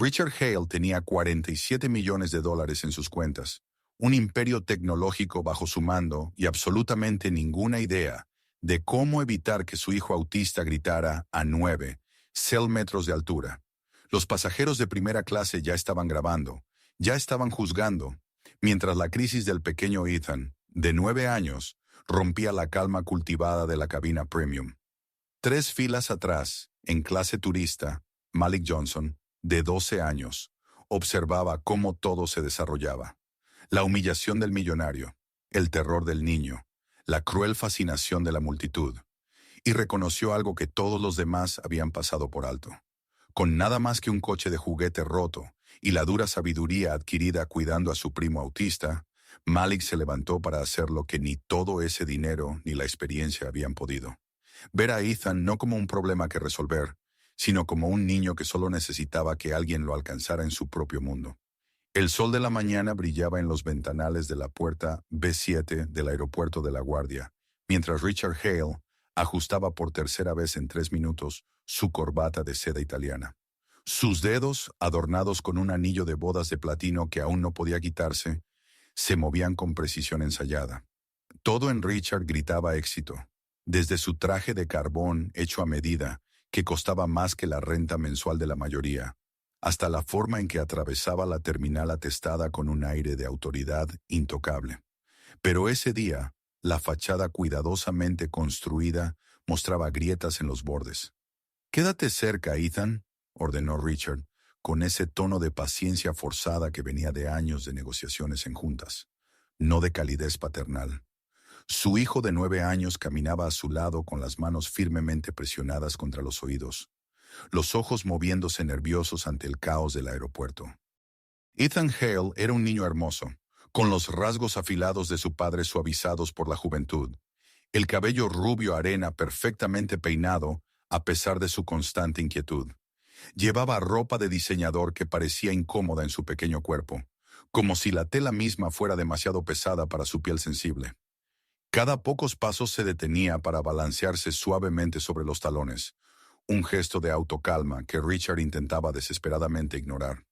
Richard Hale tenía $47 millones en sus cuentas, un imperio tecnológico bajo su mando y absolutamente ninguna idea de cómo evitar que su hijo autista gritara a 9 metros de altura. Los pasajeros de primera clase ya estaban grabando, ya estaban juzgando, mientras la crisis del pequeño Ethan, de 9 años, rompía la calma cultivada de la cabina premium. 3 filas atrás, en clase turista, Malik Johnson, de 12 años, observaba cómo todo se desarrollaba. La humillación del millonario, el terror del niño, la cruel fascinación de la multitud. Y reconoció algo que todos los demás habían pasado por alto. Con nada más que un coche de juguete roto y la dura sabiduría adquirida cuidando a su primo autista, Malik se levantó para hacer lo que ni todo ese dinero ni la experiencia habían podido. Ver a Ethan no como un problema que resolver, sino como un niño que solo necesitaba que alguien lo alcanzara en su propio mundo. El sol de la mañana brillaba en los ventanales de la puerta B7 del aeropuerto de La Guardia, mientras Richard Hale ajustaba por tercera vez en 3 minutos su corbata de seda italiana. Sus dedos, adornados con un anillo de bodas de platino que aún no podía quitarse, se movían con precisión ensayada. Todo en Richard gritaba éxito, desde su traje de carbón hecho a medida, que costaba más que la renta mensual de la mayoría, hasta la forma en que atravesaba la terminal atestada con un aire de autoridad intocable. Pero ese día, la fachada cuidadosamente construida mostraba grietas en los bordes. «Quédate cerca, Ethan», ordenó Richard, con ese tono de paciencia forzada que venía de años de negociaciones en juntas, no de calidez paternal. Su hijo de 9 años caminaba a su lado con las manos firmemente presionadas contra los oídos, los ojos moviéndose nerviosos ante el caos del aeropuerto. Ethan Hale era un niño hermoso, con los rasgos afilados de su padre suavizados por la juventud, el cabello rubio arena perfectamente peinado a pesar de su constante inquietud. Llevaba ropa de diseñador que parecía incómoda en su pequeño cuerpo, como si la tela misma fuera demasiado pesada para su piel sensible. Cada pocos pasos se detenía para balancearse suavemente sobre los talones, un gesto de autocalma que Richard intentaba desesperadamente ignorar.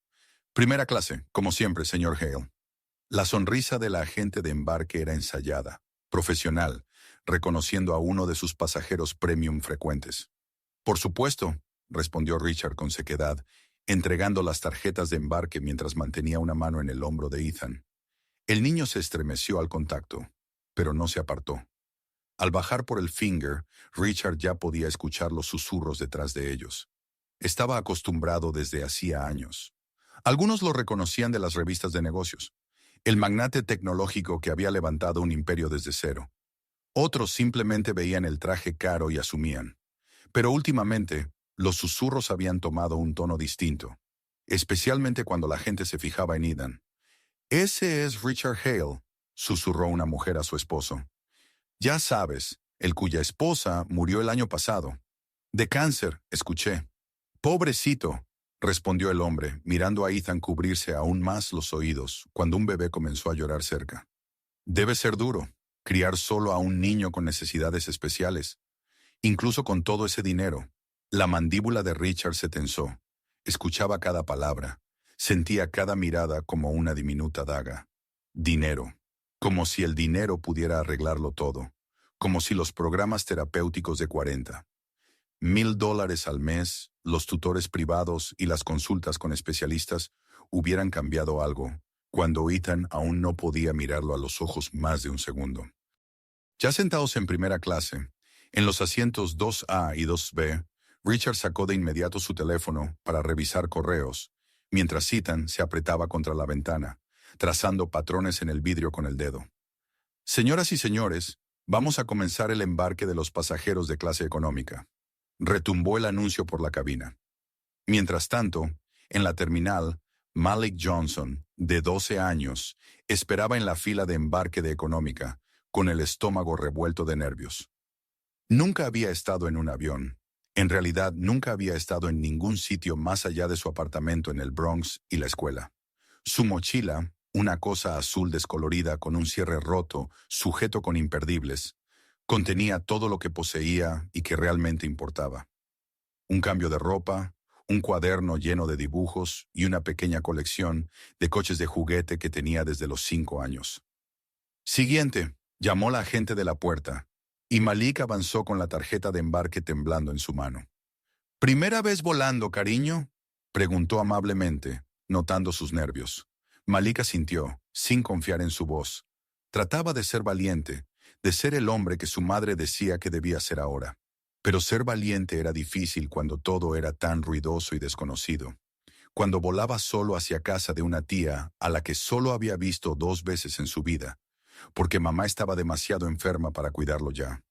«Primera clase, como siempre, señor Hale». La sonrisa de la agente de embarque era ensayada, profesional, reconociendo a uno de sus pasajeros premium frecuentes. «Por supuesto», respondió Richard con sequedad, entregando las tarjetas de embarque mientras mantenía una mano en el hombro de Ethan. El niño se estremeció al contacto, pero no se apartó. Al bajar por el Finger, Richard ya podía escuchar los susurros detrás de ellos. Estaba acostumbrado desde hacía años. Algunos lo reconocían de las revistas de negocios, el magnate tecnológico que había levantado un imperio desde cero. Otros simplemente veían el traje caro y asumían. Pero últimamente, los susurros habían tomado un tono distinto, especialmente cuando la gente se fijaba en Ethan. «Ese es Richard Hale», susurró una mujer a su esposo. «Ya sabes, el cuya esposa murió el año pasado. De cáncer, escuché». «Pobrecito», respondió el hombre, mirando a Ethan cubrirse aún más los oídos cuando un bebé comenzó a llorar cerca. «Debe ser duro, criar solo a un niño con necesidades especiales. Incluso con todo ese dinero». La mandíbula de Richard se tensó. Escuchaba cada palabra. Sentía cada mirada como una diminuta daga. Dinero. Como si el dinero pudiera arreglarlo todo. Como si los programas terapéuticos de 40. $1,000 al mes, los tutores privados y las consultas con especialistas hubieran cambiado algo, cuando Ethan aún no podía mirarlo a los ojos más de un segundo. Ya sentados en primera clase, en los asientos 2A y 2B, Richard sacó de inmediato su teléfono para revisar correos, mientras Ethan se apretaba contra la ventana, trazando patrones en el vidrio con el dedo. «Señoras y señores, vamos a comenzar el embarque de los pasajeros de clase económica», retumbó el anuncio por la cabina. Mientras tanto, en la terminal, Malik Johnson, de 12 años, esperaba en la fila de embarque de económica, con el estómago revuelto de nervios. Nunca había estado en un avión. En realidad, nunca había estado en ningún sitio más allá de su apartamento en el Bronx y la escuela. Su mochila, una cosa azul descolorida con un cierre roto, sujeto con imperdibles, contenía todo lo que poseía y que realmente importaba. Un cambio de ropa, un cuaderno lleno de dibujos y una pequeña colección de coches de juguete que tenía desde los 5 años. Siguiente, llamó la agente de la puerta, y Malik avanzó con la tarjeta de embarque temblando en su mano. ¿Primera vez volando, cariño?, preguntó amablemente, notando sus nervios. Malik asintió, sin confiar en su voz. Trataba de ser valiente, de ser el hombre que su madre decía que debía ser ahora. Pero ser valiente era difícil cuando todo era tan ruidoso y desconocido. Cuando volaba solo hacia casa de una tía a la que solo había visto 2 veces en su vida, porque mamá estaba demasiado enferma para cuidarlo ya.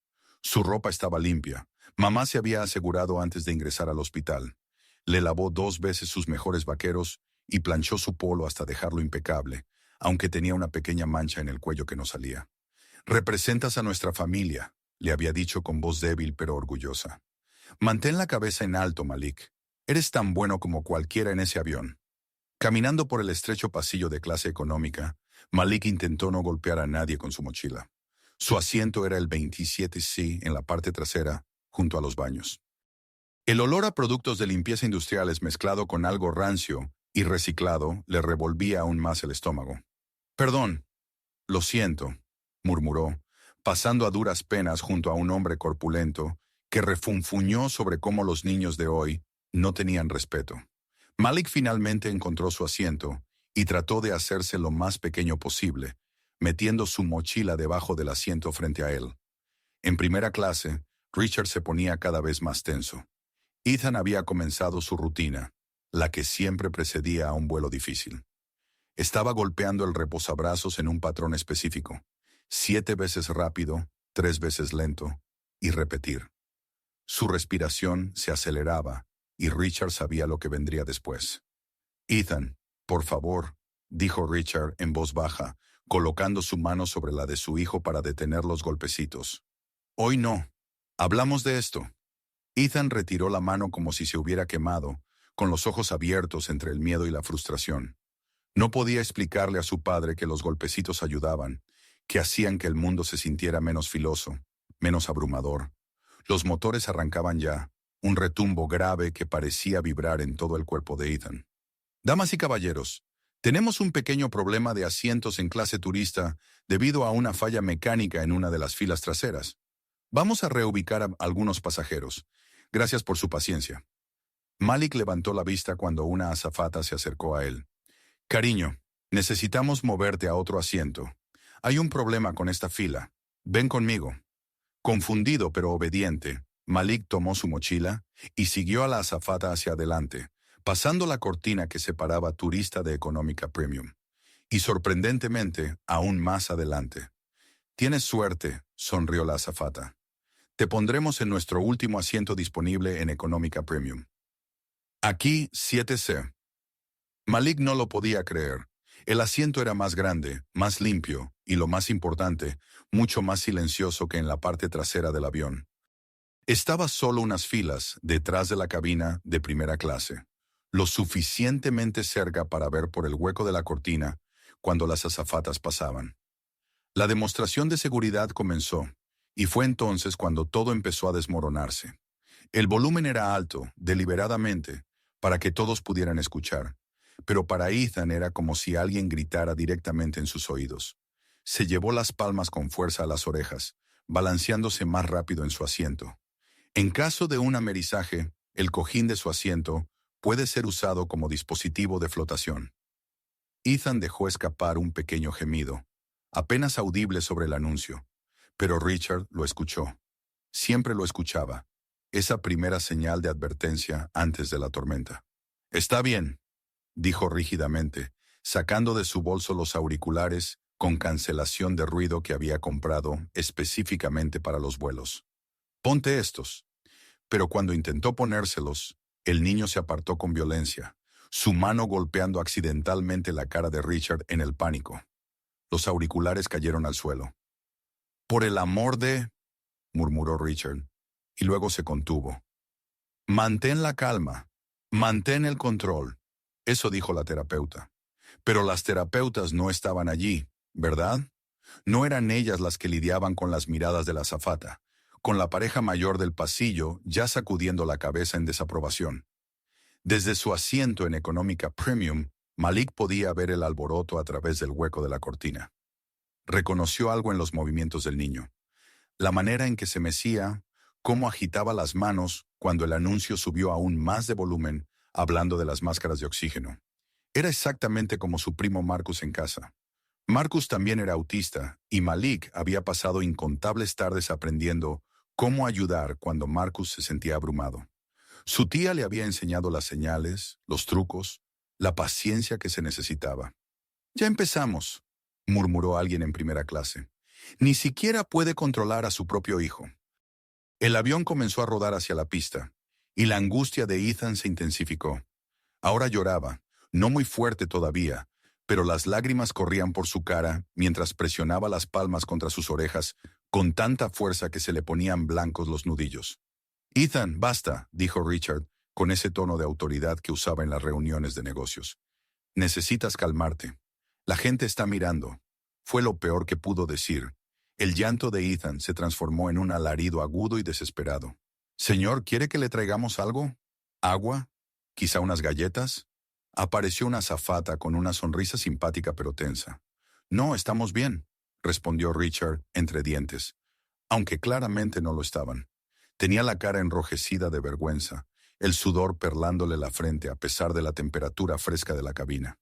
Su ropa estaba limpia. Mamá se había asegurado antes de ingresar al hospital. Le lavó 2 veces sus mejores vaqueros y planchó su polo hasta dejarlo impecable, aunque tenía una pequeña mancha en el cuello que no salía. «Representas a nuestra familia», le había dicho con voz débil pero orgullosa. «Mantén la cabeza en alto, Malik. Eres tan bueno como cualquiera en ese avión». Caminando por el estrecho pasillo de clase económica, Malik intentó no golpear a nadie con su mochila. Su asiento era el 27C en la parte trasera, junto a los baños. El olor a productos de limpieza industriales mezclado con algo rancio y reciclado le revolvía aún más el estómago. «Perdón, lo siento», murmuró, pasando a duras penas junto a un hombre corpulento que refunfuñó sobre cómo los niños de hoy no tenían respeto. Malik finalmente encontró su asiento y trató de hacerse lo más pequeño posible, metiendo su mochila debajo del asiento frente a él. En primera clase, Richard se ponía cada vez más tenso. Ethan había comenzado su rutina, la que siempre precedía a un vuelo difícil. Estaba golpeando el reposabrazos en un patrón específico, 7 veces rápido, 3 veces lento, y repetir. Su respiración se aceleraba, y Richard sabía lo que vendría después. «Ethan, por favor», dijo Richard en voz baja, colocando su mano sobre la de su hijo para detener los golpecitos. «Hoy no. Hablamos de esto». Ethan retiró la mano como si se hubiera quemado, con los ojos abiertos entre el miedo y la frustración. No podía explicarle a su padre que los golpecitos ayudaban, que hacían que el mundo se sintiera menos filoso, menos abrumador. Los motores arrancaban ya, un retumbo grave que parecía vibrar en todo el cuerpo de Ethan. «Damas y caballeros, tenemos un pequeño problema de asientos en clase turista debido a una falla mecánica en una de las filas traseras. Vamos a reubicar a algunos pasajeros. Gracias por su paciencia». Malik levantó la vista cuando una azafata se acercó a él. «Cariño, necesitamos moverte a otro asiento. Hay un problema con esta fila. Ven conmigo». Confundido pero obediente, Malik tomó su mochila y siguió a la azafata hacia adelante, pasando la cortina que separaba turista de económica premium. Y sorprendentemente, aún más adelante. «Tienes suerte», sonrió la azafata. «Te pondremos en nuestro último asiento disponible en económica premium. Aquí 7C». Malik no lo podía creer. El asiento era más grande, más limpio y, lo más importante, mucho más silencioso que en la parte trasera del avión. Estaba solo unas filas detrás de la cabina de primera clase, lo suficientemente cerca para ver por el hueco de la cortina cuando las azafatas pasaban. La demostración de seguridad comenzó, y fue entonces cuando todo empezó a desmoronarse. El volumen era alto, deliberadamente, para que todos pudieran escuchar, pero para Ethan era como si alguien gritara directamente en sus oídos. Se llevó las palmas con fuerza a las orejas, balanceándose más rápido en su asiento. En caso de un amerizaje, el cojín de su asiento puede ser usado como dispositivo de flotación. Ethan dejó escapar un pequeño gemido, apenas audible sobre el anuncio, pero Richard lo escuchó. Siempre lo escuchaba, esa primera señal de advertencia antes de la tormenta. «Está bien», dijo rígidamente, sacando de su bolso los auriculares con cancelación de ruido que había comprado específicamente para los vuelos. «Ponte estos». Pero cuando intentó ponérselos, el niño se apartó con violencia, su mano golpeando accidentalmente la cara de Richard en el pánico. Los auriculares cayeron al suelo. «Por el amor de...», murmuró Richard, y luego se contuvo. «Mantén la calma, mantén el control», eso dijo la terapeuta. Pero las terapeutas no estaban allí, ¿verdad? No eran ellas las que lidiaban con las miradas de la azafata, con la pareja mayor del pasillo ya sacudiendo la cabeza en desaprobación. Desde su asiento en Económica Premium, Malik podía ver el alboroto a través del hueco de la cortina. Reconoció algo en los movimientos del niño. La manera en que se mecía, cómo agitaba las manos cuando el anuncio subió aún más de volumen, hablando de las máscaras de oxígeno. Era exactamente como su primo Marcus en casa. Marcus también era autista, y Malik había pasado incontables tardes aprendiendo cómo ayudar cuando Marcus se sentía abrumado. Su tía le había enseñado las señales, los trucos, la paciencia que se necesitaba. «Ya empezamos», murmuró alguien en primera clase. «Ni siquiera puede controlar a su propio hijo». El avión comenzó a rodar hacia la pista, y la angustia de Ethan se intensificó. Ahora lloraba, no muy fuerte todavía, pero las lágrimas corrían por su cara mientras presionaba las palmas contra sus orejas con tanta fuerza que se le ponían blancos los nudillos. «Ethan, basta», dijo Richard, con ese tono de autoridad que usaba en las reuniones de negocios. «Necesitas calmarte. La gente está mirando». Fue lo peor que pudo decir. El llanto de Ethan se transformó en un alarido agudo y desesperado. «Señor, ¿quiere que le traigamos algo? ¿Agua? ¿Quizá unas galletas?» Apareció una azafata con una sonrisa simpática pero tensa. «No, estamos bien», respondió Richard entre dientes, aunque claramente no lo estaban. Tenía la cara enrojecida de vergüenza, el sudor perlándole la frente a pesar de la temperatura fresca de la cabina.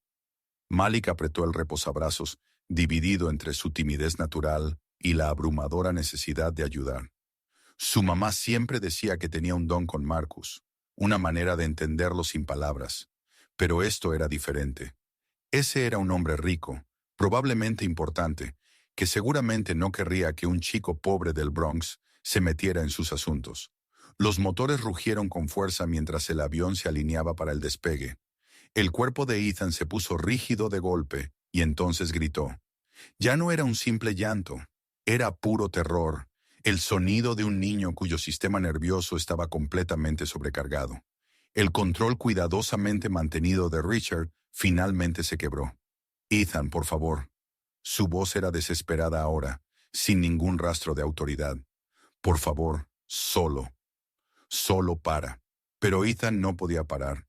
Malik apretó el reposabrazos, dividido entre su timidez natural y la abrumadora necesidad de ayudar. Su mamá siempre decía que tenía un don con Marcus, una manera de entenderlo sin palabras. Pero esto era diferente. Ese era un hombre rico, probablemente importante, que seguramente no querría que un chico pobre del Bronx se metiera en sus asuntos. Los motores rugieron con fuerza mientras el avión se alineaba para el despegue. El cuerpo de Ethan se puso rígido de golpe y entonces gritó. Ya no era un simple llanto, era puro terror, el sonido de un niño cuyo sistema nervioso estaba completamente sobrecargado. El control cuidadosamente mantenido de Richard finalmente se quebró. «Ethan, por favor». Su voz era desesperada ahora, sin ningún rastro de autoridad. «Por favor, solo. Solo para». Pero Ethan no podía parar.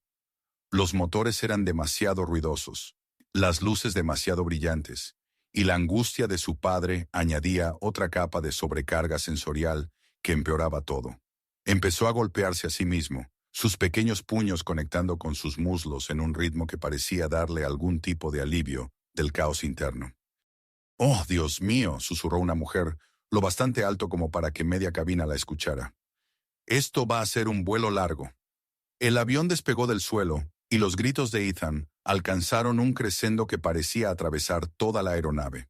Los motores eran demasiado ruidosos, las luces demasiado brillantes, y la angustia de su padre añadía otra capa de sobrecarga sensorial que empeoraba todo. Empezó a golpearse a sí mismo, sus pequeños puños conectando con sus muslos en un ritmo que parecía darle algún tipo de alivio del caos interno. «Oh, Dios mío», susurró una mujer, lo bastante alto como para que media cabina la escuchara. «Esto va a ser un vuelo largo». El avión despegó del suelo, y los gritos de Ethan alcanzaron un crescendo que parecía atravesar toda la aeronave.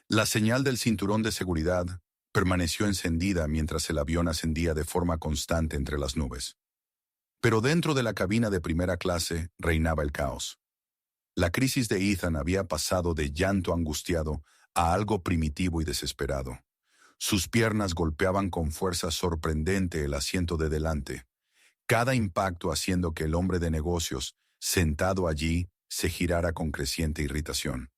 La señal del cinturón de seguridad permaneció encendida mientras el avión ascendía de forma constante entre las nubes. Pero dentro de la cabina de primera clase reinaba el caos. La crisis de Ethan había pasado de llanto angustiado a algo primitivo y desesperado. Sus piernas golpeaban con fuerza sorprendente el asiento de delante, cada impacto haciendo que el hombre de negocios, sentado allí, se girara con creciente irritación.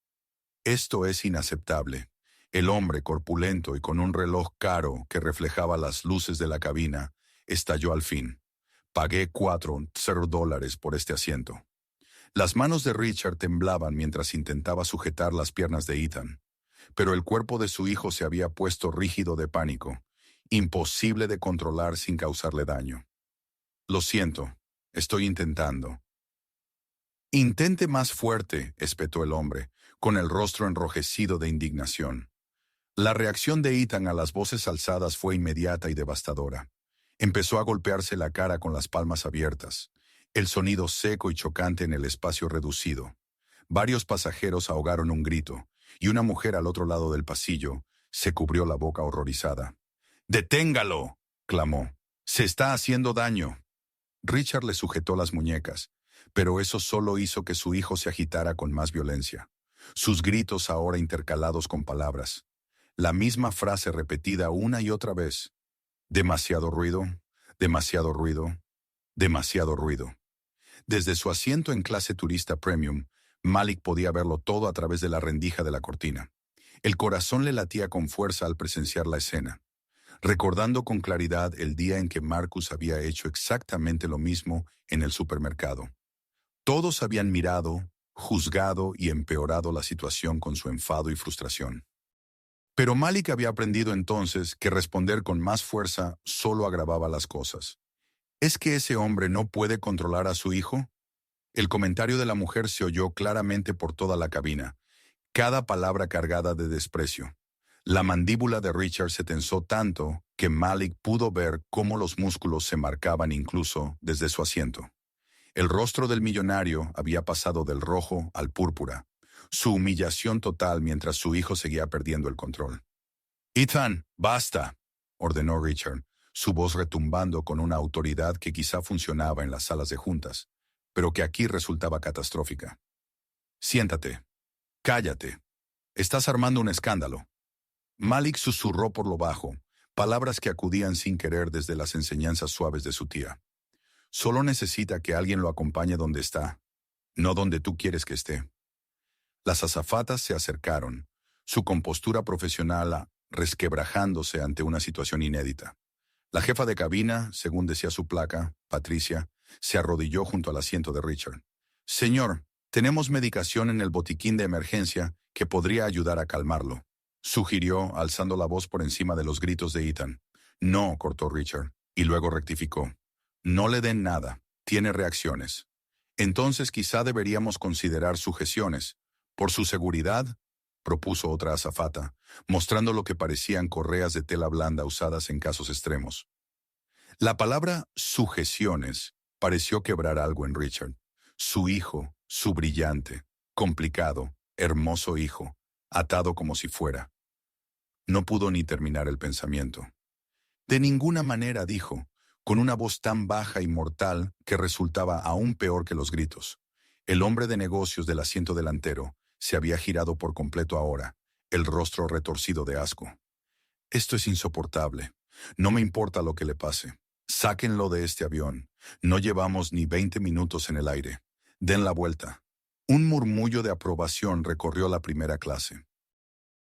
«Esto es inaceptable». El hombre, corpulento y con un reloj caro que reflejaba las luces de la cabina, estalló al fin. «Pagué $4 por este asiento». Las manos de Richard temblaban mientras intentaba sujetar las piernas de Ethan, pero el cuerpo de su hijo se había puesto rígido de pánico, imposible de controlar sin causarle daño. «Lo siento, estoy intentando». «Intente más fuerte», espetó el hombre, con el rostro enrojecido de indignación. La reacción de Ethan a las voces alzadas fue inmediata y devastadora. Empezó a golpearse la cara con las palmas abiertas, el sonido seco y chocante en el espacio reducido. Varios pasajeros ahogaron un grito, y una mujer al otro lado del pasillo se cubrió la boca horrorizada. «¡Deténgalo!», clamó. «Se está haciendo daño». Richard le sujetó las muñecas, pero eso solo hizo que su hijo se agitara con más violencia. Sus gritos ahora intercalados con palabras. La misma frase repetida una y otra vez. «Demasiado ruido, demasiado ruido, demasiado ruido». Desde su asiento en clase turista premium, Malik podía verlo todo a través de la rendija de la cortina. El corazón le latía con fuerza al presenciar la escena. recordando con claridad el día en que Marcus había hecho exactamente lo mismo en el supermercado. Todos habían mirado, juzgado y empeorado la situación con su enfado y frustración. Pero Malik había aprendido entonces que responder con más fuerza solo agravaba las cosas. ¿Es que ese hombre no puede controlar a su hijo? El comentario de la mujer se oyó claramente por toda la cabina, cada palabra cargada de desprecio. La mandíbula de Richard se tensó tanto que Malik pudo ver cómo los músculos se marcaban incluso desde su asiento. El rostro del millonario había pasado del rojo al púrpura, su humillación total mientras su hijo seguía perdiendo el control. «Ethan, basta», ordenó Richard, su voz retumbando con una autoridad que quizá funcionaba en las salas de juntas, pero que aquí resultaba catastrófica. «Siéntate. Cállate. Estás armando un escándalo». Malik susurró por lo bajo, palabras que acudían sin querer desde las enseñanzas suaves de su tía. «Solo necesita que alguien lo acompañe donde está, no donde tú quieres que esté». Las azafatas se acercaron, su compostura profesional resquebrajándose ante una situación inédita. La jefa de cabina, según decía su placa, Patricia, se arrodilló junto al asiento de Richard. «Señor, tenemos medicación en el botiquín de emergencia que podría ayudar a calmarlo», sugirió, alzando la voz por encima de los gritos de Ethan. «No», cortó Richard, y luego rectificó. «No le den nada, tiene reacciones. Entonces quizá deberíamos considerar sujeciones. Por su seguridad», propuso otra azafata, mostrando lo que parecían correas de tela blanda usadas en casos extremos. La palabra sujeciones pareció quebrar algo en Richard. Su hijo, su brillante, complicado, hermoso hijo, atado como si fuera. No pudo ni terminar el pensamiento. «De ninguna manera», dijo, con una voz tan baja y mortal que resultaba aún peor que los gritos. El hombre de negocios del asiento delantero se había girado por completo ahora, el rostro retorcido de asco. «Esto es insoportable. No me importa lo que le pase. Sáquenlo de este avión. No llevamos ni 20 minutos en el aire. Den la vuelta». Un murmullo de aprobación recorrió la primera clase.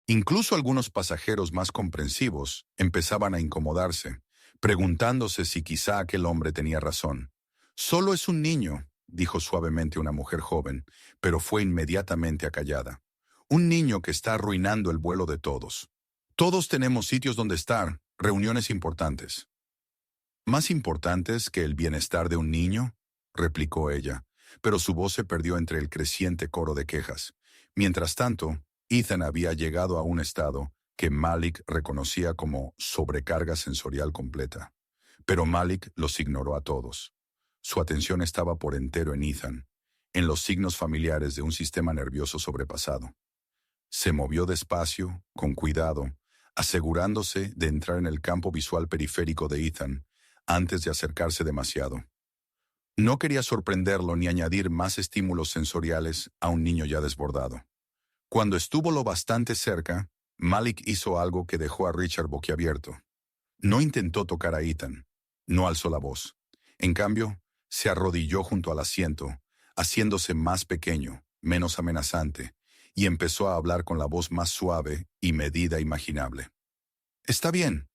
Incluso algunos pasajeros más comprensivos empezaban a incomodarse, preguntándose si quizá aquel hombre tenía razón. «Solo es un niño», dijo suavemente una mujer joven, pero fue inmediatamente acallada. «Un niño que está arruinando el vuelo de todos. Todos tenemos sitios donde estar, reuniones importantes». «¿Más importantes que el bienestar de un niño?», replicó ella, pero su voz se perdió entre el creciente coro de quejas. Mientras tanto, Ethan había llegado a un estado que Malik reconocía como sobrecarga sensorial completa. Pero Malik los ignoró a todos. Su atención estaba por entero en Ethan, en los signos familiares de un sistema nervioso sobrepasado. Se movió despacio, con cuidado, asegurándose de entrar en el campo visual periférico de Ethan antes de acercarse demasiado. No quería sorprenderlo ni añadir más estímulos sensoriales a un niño ya desbordado. Cuando estuvo lo bastante cerca, Malik hizo algo que dejó a Richard boquiabierto. No intentó tocar a Ethan, no alzó la voz. En cambio, se arrodilló junto al asiento, haciéndose más pequeño, menos amenazante, y empezó a hablar con la voz más suave y medida imaginable. «Está bien»,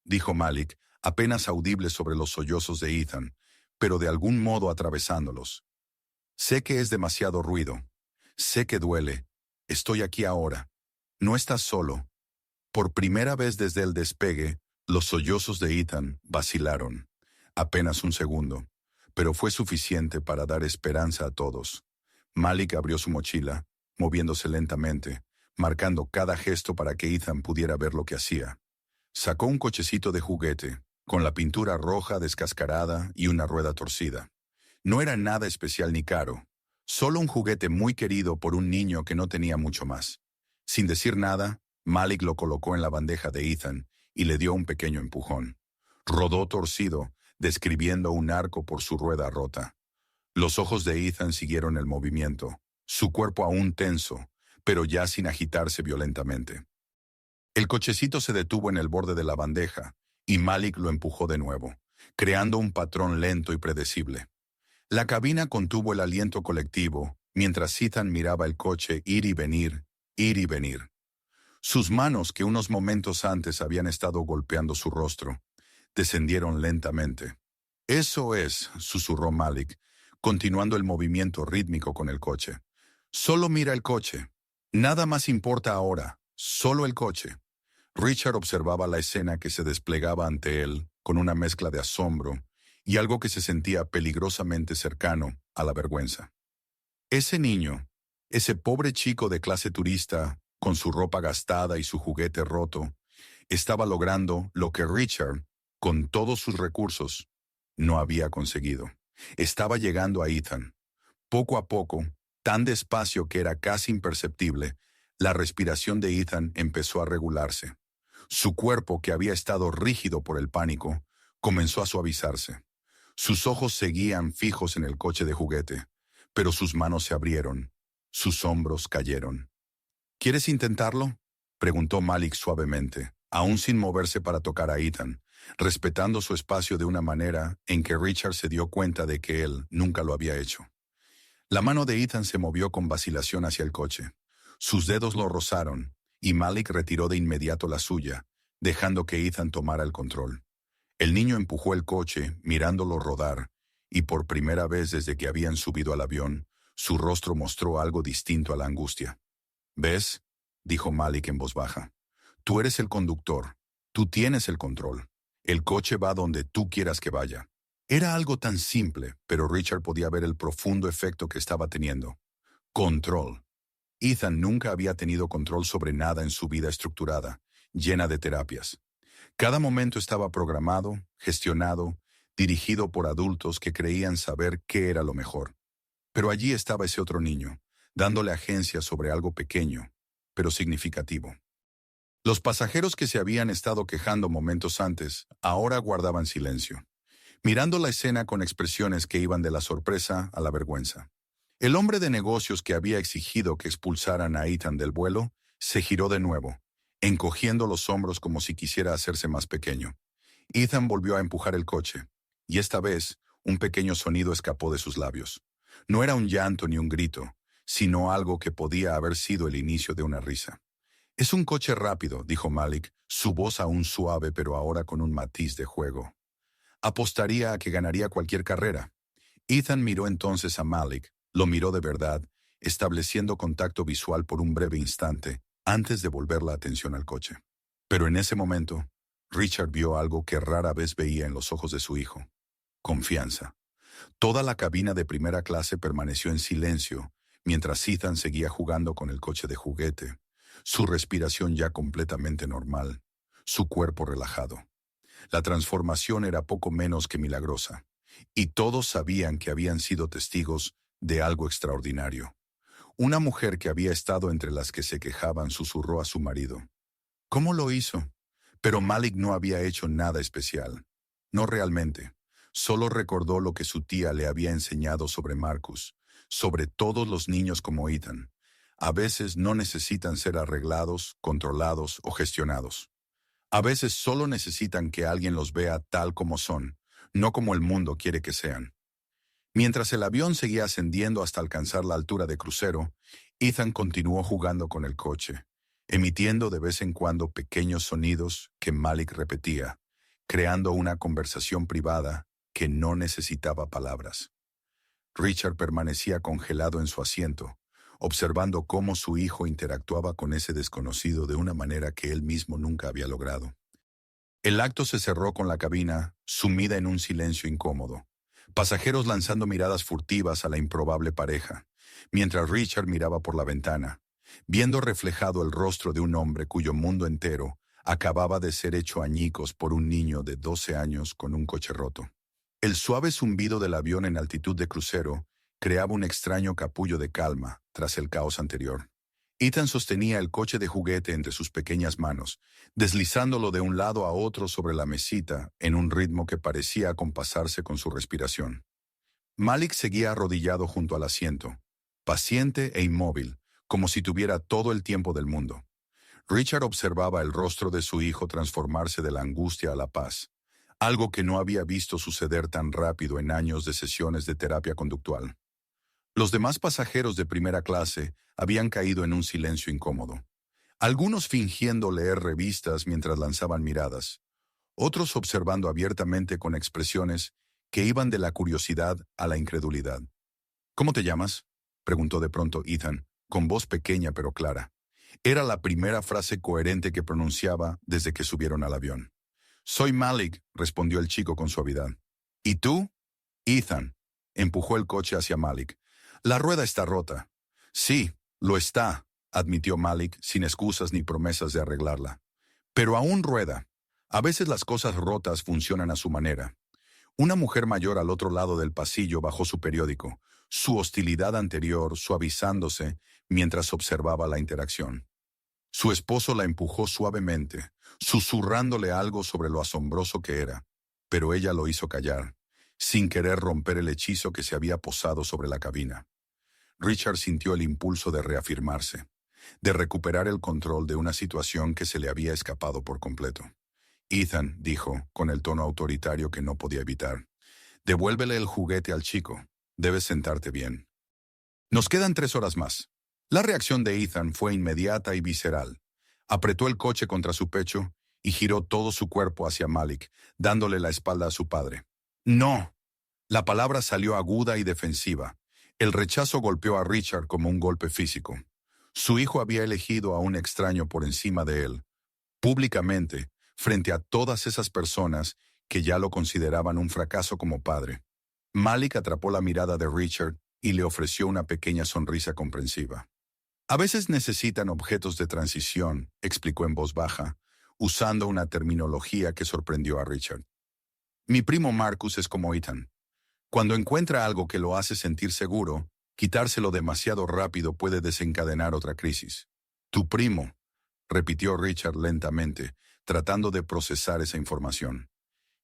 dijo Malik, apenas audible sobre los sollozos de Ethan, pero de algún modo atravesándolos. «Sé que es demasiado ruido. Sé que duele. Estoy aquí ahora. No estás solo». Por primera vez desde el despegue, los sollozos de Ethan vacilaron. Apenas un segundo, pero fue suficiente para dar esperanza a todos. Malik abrió su mochila, moviéndose lentamente, marcando cada gesto para que Ethan pudiera ver lo que hacía. Sacó un cochecito de juguete, con la pintura roja descascarada y una rueda torcida. No era nada especial ni caro, solo un juguete muy querido por un niño que no tenía mucho más. Sin decir nada, Malik lo colocó en la bandeja de Ethan y le dio un pequeño empujón. Rodó torcido, describiendo un arco por su rueda rota. Los ojos de Ethan siguieron el movimiento, su cuerpo aún tenso, pero ya sin agitarse violentamente. El cochecito se detuvo en el borde de la bandeja y Malik lo empujó de nuevo, creando un patrón lento y predecible. La cabina contuvo el aliento colectivo mientras Ethan miraba el coche ir y venir, ir y venir. Sus manos, que unos momentos antes habían estado golpeando su rostro, descendieron lentamente. Eso es, susurró Malik, continuando el movimiento rítmico con el coche. Solo mira el coche. Nada más importa ahora, solo el coche. Richard observaba la escena que se desplegaba ante él con una mezcla de asombro y algo que se sentía peligrosamente cercano a la vergüenza. Ese niño, ese pobre chico de clase turista, con su ropa gastada y su juguete roto, estaba logrando lo que Richard, con todos sus recursos, no había conseguido. Estaba llegando a Ethan. Poco a poco, tan despacio que era casi imperceptible, la respiración de Ethan empezó a regularse. Su cuerpo, que había estado rígido por el pánico, comenzó a suavizarse. Sus ojos seguían fijos en el coche de juguete, pero sus manos se abrieron, sus hombros cayeron. ¿Quieres intentarlo?, preguntó Malik suavemente, aún sin moverse para tocar a Ethan, respetando su espacio de una manera en que Richard se dio cuenta de que él nunca lo había hecho. La mano de Ethan se movió con vacilación hacia el coche. Sus dedos lo rozaron, y Malik retiró de inmediato la suya, dejando que Ethan tomara el control. El niño empujó el coche, mirándolo rodar, y por primera vez desde que habían subido al avión, su rostro mostró algo distinto a la angustia. «¿Ves?», dijo Malik en voz baja. «Tú eres el conductor. Tú tienes el control. El coche va donde tú quieras que vaya». Era algo tan simple, pero Richard podía ver el profundo efecto que estaba teniendo. Control. Ethan nunca había tenido control sobre nada en su vida estructurada, llena de terapias. Cada momento estaba programado, gestionado, dirigido por adultos que creían saber qué era lo mejor. Pero allí estaba ese otro niño, dándole agencia sobre algo pequeño, pero significativo. Los pasajeros que se habían estado quejando momentos antes, ahora guardaban silencio, mirando la escena con expresiones que iban de la sorpresa a la vergüenza. El hombre de negocios que había exigido que expulsaran a Ethan del vuelo, se giró de nuevo, encogiendo los hombros como si quisiera hacerse más pequeño. Ethan volvió a empujar el coche, y esta vez un pequeño sonido escapó de sus labios. No era un llanto ni un grito, sino algo que podía haber sido el inicio de una risa. «Es un coche rápido», dijo Malik, su voz aún suave pero ahora con un matiz de juego. «Apostaría a que ganaría cualquier carrera». Ethan miró entonces a Malik, lo miró de verdad, estableciendo contacto visual por un breve instante, antes de volver la atención al coche. Pero en ese momento, Richard vio algo que rara vez veía en los ojos de su hijo: confianza. Toda la cabina de primera clase permaneció en silencio, mientras Ethan seguía jugando con el coche de juguete, su respiración ya completamente normal, su cuerpo relajado. La transformación era poco menos que milagrosa, y todos sabían que habían sido testigos de algo extraordinario. Una mujer que había estado entre las que se quejaban susurró a su marido: «¿Cómo lo hizo?». Pero Malik no había hecho nada especial. No realmente. Solo recordó lo que su tía le había enseñado sobre Marcus, sobre todos los niños como Ethan. A veces no necesitan ser arreglados, controlados o gestionados. A veces solo necesitan que alguien los vea tal como son, no como el mundo quiere que sean. Mientras el avión seguía ascendiendo hasta alcanzar la altura de crucero, Ethan continuó jugando con el coche, emitiendo de vez en cuando pequeños sonidos que Malik repetía, creando una conversación privada que no necesitaba palabras. Richard permanecía congelado en su asiento, observando cómo su hijo interactuaba con ese desconocido de una manera que él mismo nunca había logrado. El acto se cerró con la cabina, sumida en un silencio incómodo, pasajeros lanzando miradas furtivas a la improbable pareja, mientras Richard miraba por la ventana, viendo reflejado el rostro de un hombre cuyo mundo entero acababa de ser hecho añicos por un niño de 12 años con un coche roto. El suave zumbido del avión en altitud de crucero creaba un extraño capullo de calma tras el caos anterior. Ethan sostenía el coche de juguete entre sus pequeñas manos, deslizándolo de un lado a otro sobre la mesita en un ritmo que parecía acompasarse con su respiración. Malik seguía arrodillado junto al asiento, paciente e inmóvil, como si tuviera todo el tiempo del mundo. Richard observaba el rostro de su hijo transformarse de la angustia a la paz, algo que no había visto suceder tan rápido en años de sesiones de terapia conductual. Los demás pasajeros de primera clase habían caído en un silencio incómodo. algunos fingiendo leer revistas mientras lanzaban miradas, otros observando abiertamente con expresiones que iban de la curiosidad a la incredulidad. ¿Cómo te llamas?, preguntó de pronto Ethan, con voz pequeña pero clara. Era la primera frase coherente que pronunciaba desde que subieron al avión. Soy Malik, respondió el chico con suavidad. ¿Y tú? Ethan. Empujó el coche hacia Malik. La rueda está rota. Sí, lo está, admitió Malik sin excusas ni promesas de arreglarla. Pero aún rueda. A veces las cosas rotas funcionan a su manera. Una mujer mayor al otro lado del pasillo bajó su periódico, su hostilidad anterior suavizándose mientras observaba la interacción. Su esposo la empujó suavemente, susurrándole algo sobre lo asombroso que era, pero ella lo hizo callar, sin querer romper el hechizo que se había posado sobre la cabina. Richard sintió el impulso de reafirmarse, de recuperar el control de una situación que se le había escapado por completo. Ethan, dijo, con el tono autoritario que no podía evitar, devuélvele el juguete al chico. Debes sentarte bien. Nos quedan 3 horas más. La reacción de Ethan fue inmediata y visceral. Apretó el coche contra su pecho y giró todo su cuerpo hacia Malik, dándole la espalda a su padre. ¡No! La palabra salió aguda y defensiva. El rechazo golpeó a Richard como un golpe físico. Su hijo había elegido a un extraño por encima de él, públicamente, frente a todas esas personas que ya lo consideraban un fracaso como padre. Malik atrapó la mirada de Richard y le ofreció una pequeña sonrisa comprensiva. A veces necesitan objetos de transición, explicó en voz baja, usando una terminología que sorprendió a Richard. Mi primo Marcus es como Ethan. Cuando encuentra algo que lo hace sentir seguro, quitárselo demasiado rápido puede desencadenar otra crisis. Tu primo, repitió Richard lentamente, tratando de procesar esa información.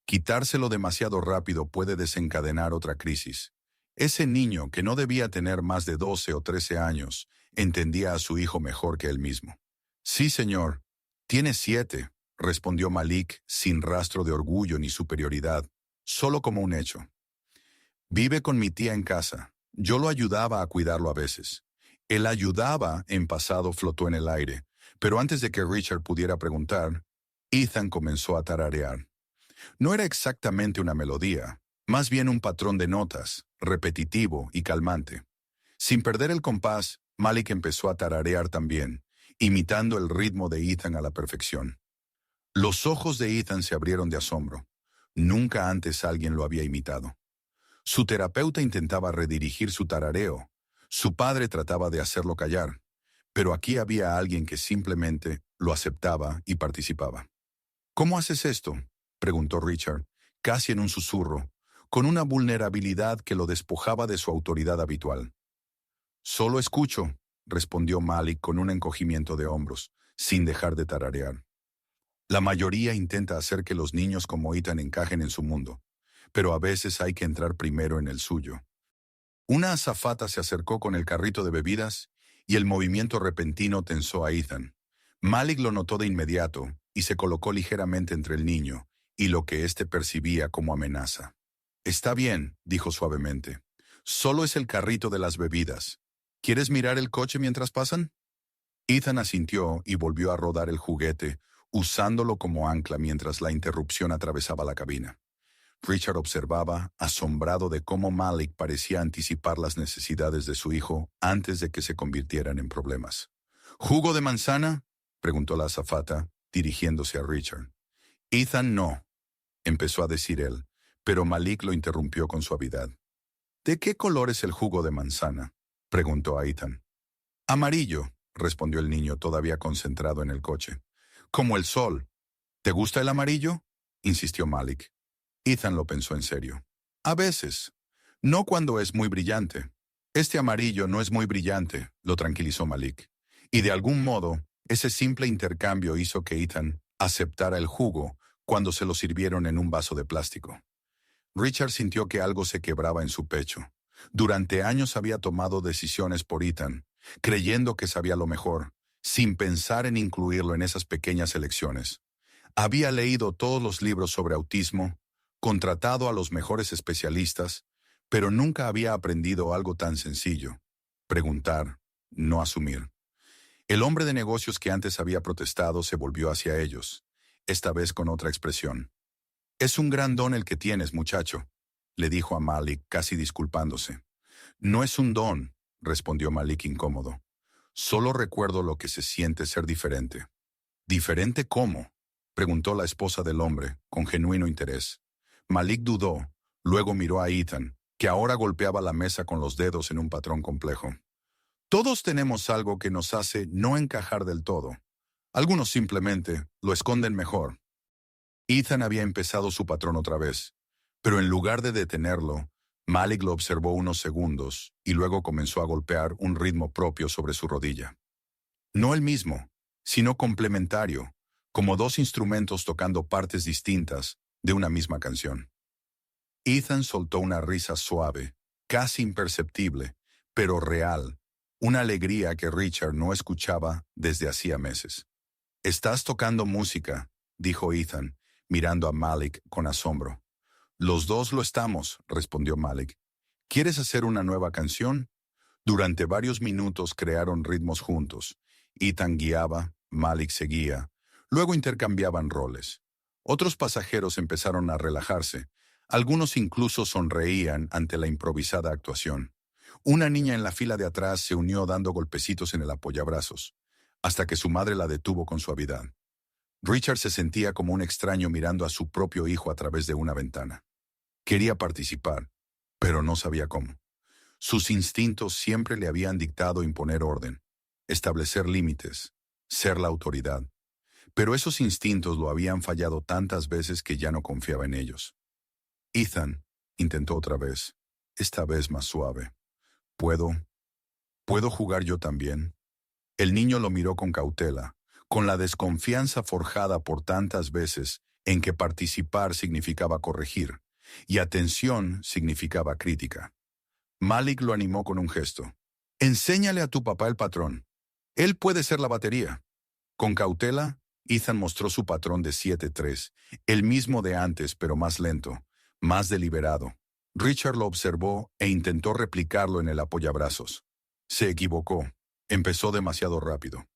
Quitárselo demasiado rápido puede desencadenar otra crisis. Ese niño, que no debía tener más de 12 o 13 años, entendía a su hijo mejor que él mismo. Sí, señor. Tiene 7, respondió Malik sin rastro de orgullo ni superioridad, solo como un hecho. Vive con mi tía en casa. Yo lo ayudaba a cuidarlo a veces. El ayudaba en pasado flotó en el aire, pero antes de que Richard pudiera preguntar, Ethan comenzó a tararear. No era exactamente una melodía, más bien un patrón de notas, repetitivo y calmante. Sin perder el compás, Malik empezó a tararear también, imitando el ritmo de Ethan a la perfección. Los ojos de Ethan se abrieron de asombro. Nunca antes alguien lo había imitado. Su terapeuta intentaba redirigir su tarareo. Su padre trataba de hacerlo callar. Pero aquí había alguien que simplemente lo aceptaba y participaba. ¿Cómo haces esto?, preguntó Richard, casi en un susurro, con una vulnerabilidad que lo despojaba de su autoridad habitual. Solo escucho, respondió Malik con un encogimiento de hombros, sin dejar de tararear. La mayoría intenta hacer que los niños como Ethan encajen en su mundo, pero a veces hay que entrar primero en el suyo. Una azafata se acercó con el carrito de bebidas y el movimiento repentino tensó a Ethan. Malik lo notó de inmediato y se colocó ligeramente entre el niño y lo que éste percibía como amenaza. Está bien, dijo suavemente. Solo es el carrito de las bebidas. ¿Quieres mirar el coche mientras pasan? Ethan asintió y volvió a rodar el juguete, usándolo como ancla mientras la interrupción atravesaba la cabina. Richard observaba, asombrado de cómo Malik parecía anticipar las necesidades de su hijo antes de que se convirtieran en problemas. ¿Jugo de manzana?, preguntó la azafata, dirigiéndose a Richard. Ethan no, empezó a decir él, pero Malik lo interrumpió con suavidad. ¿De qué color es el jugo de manzana?, preguntó a Ethan. Amarillo, respondió el niño todavía concentrado en el coche. Como el sol. ¿Te gusta el amarillo?, insistió Malik. Ethan lo pensó en serio. A veces. No cuando es muy brillante. Este amarillo no es muy brillante, lo tranquilizó Malik. Y de algún modo, ese simple intercambio hizo que Ethan aceptara el jugo cuando se lo sirvieron en un vaso de plástico. Richard sintió que algo se quebraba en su pecho. Durante años había tomado decisiones por Ethan, creyendo que sabía lo mejor, sin pensar en incluirlo en esas pequeñas elecciones. Había leído todos los libros sobre autismo, contratado a los mejores especialistas, pero nunca había aprendido algo tan sencillo: preguntar, no asumir. El hombre de negocios que antes había protestado se volvió hacia ellos, esta vez con otra expresión. «Es un gran don el que tienes, muchacho», le dijo a Malik, casi disculpándose. «No es un don», respondió Malik incómodo. «Solo recuerdo lo que se siente ser diferente». «¿Diferente cómo?», preguntó la esposa del hombre, con genuino interés. Malik dudó, luego miró a Ethan, que ahora golpeaba la mesa con los dedos en un patrón complejo. «Todos tenemos algo que nos hace no encajar del todo. Algunos simplemente lo esconden mejor». Ethan había empezado su patrón otra vez, pero en lugar de detenerlo, Malik lo observó unos segundos y luego comenzó a golpear un ritmo propio sobre su rodilla. No el mismo, sino complementario, como dos instrumentos tocando partes distintas de una misma canción. Ethan soltó una risa suave, casi imperceptible, pero real, una alegría que Richard no escuchaba desde hacía meses. «Estás tocando música», dijo Ethan, mirando a Malik con asombro. «Los dos lo estamos», respondió Malik. «¿Quieres hacer una nueva canción?» Durante varios minutos crearon ritmos juntos. Ethan guiaba, Malik seguía. Luego intercambiaban roles. Otros pasajeros empezaron a relajarse. Algunos incluso sonreían ante la improvisada actuación. Una niña en la fila de atrás se unió dando golpecitos en el apoyabrazos, hasta que su madre la detuvo con suavidad. Richard se sentía como un extraño mirando a su propio hijo a través de una ventana. Quería participar, pero no sabía cómo. Sus instintos siempre le habían dictado imponer orden, establecer límites, ser la autoridad. Pero esos instintos lo habían fallado tantas veces que ya no confiaba en ellos. «Ethan», intentó otra vez, esta vez más suave. ¿Puedo jugar yo también?» El niño lo miró con cautela, con la desconfianza forjada por tantas veces en que participar significaba corregir, y atención significaba crítica. Malik lo animó con un gesto. «Enséñale a tu papá el patrón. Él puede ser la batería». Con cautela, Ethan mostró su patrón de 7-3, el mismo de antes pero más lento, más deliberado. Richard lo observó e intentó replicarlo en el apoyabrazos. Se equivocó. Empezó demasiado rápido.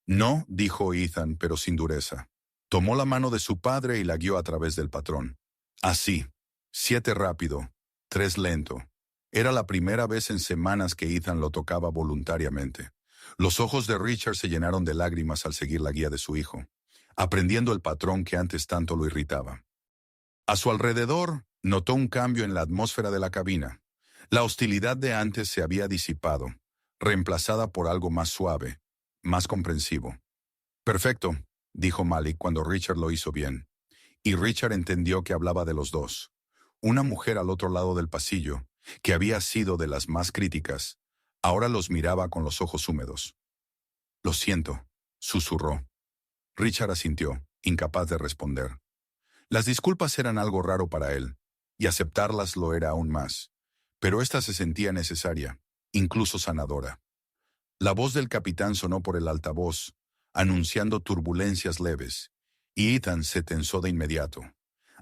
«No», dijo Ethan, pero sin dureza. Tomó la mano de su padre y la guió a través del patrón. Así, 7 rápido, 3 lento. Era la primera vez en semanas que Ethan lo tocaba voluntariamente. Los ojos de Richard se llenaron de lágrimas al seguir la guía de su hijo, aprendiendo el patrón que antes tanto lo irritaba. A su alrededor, notó un cambio en la atmósfera de la cabina. La hostilidad de antes se había disipado, reemplazada por algo más suave, más comprensivo. «Perfecto», dijo Malik cuando Richard lo hizo bien. Y Richard entendió que hablaba de los dos. Una mujer al otro lado del pasillo, que había sido de las más críticas, ahora los miraba con los ojos húmedos. «Lo siento», susurró. Richard asintió, incapaz de responder. Las disculpas eran algo raro para él, y aceptarlas lo era aún más. Pero esta se sentía necesaria, incluso sanadora. La voz del capitán sonó por el altavoz, anunciando turbulencias leves, y Ethan se tensó de inmediato.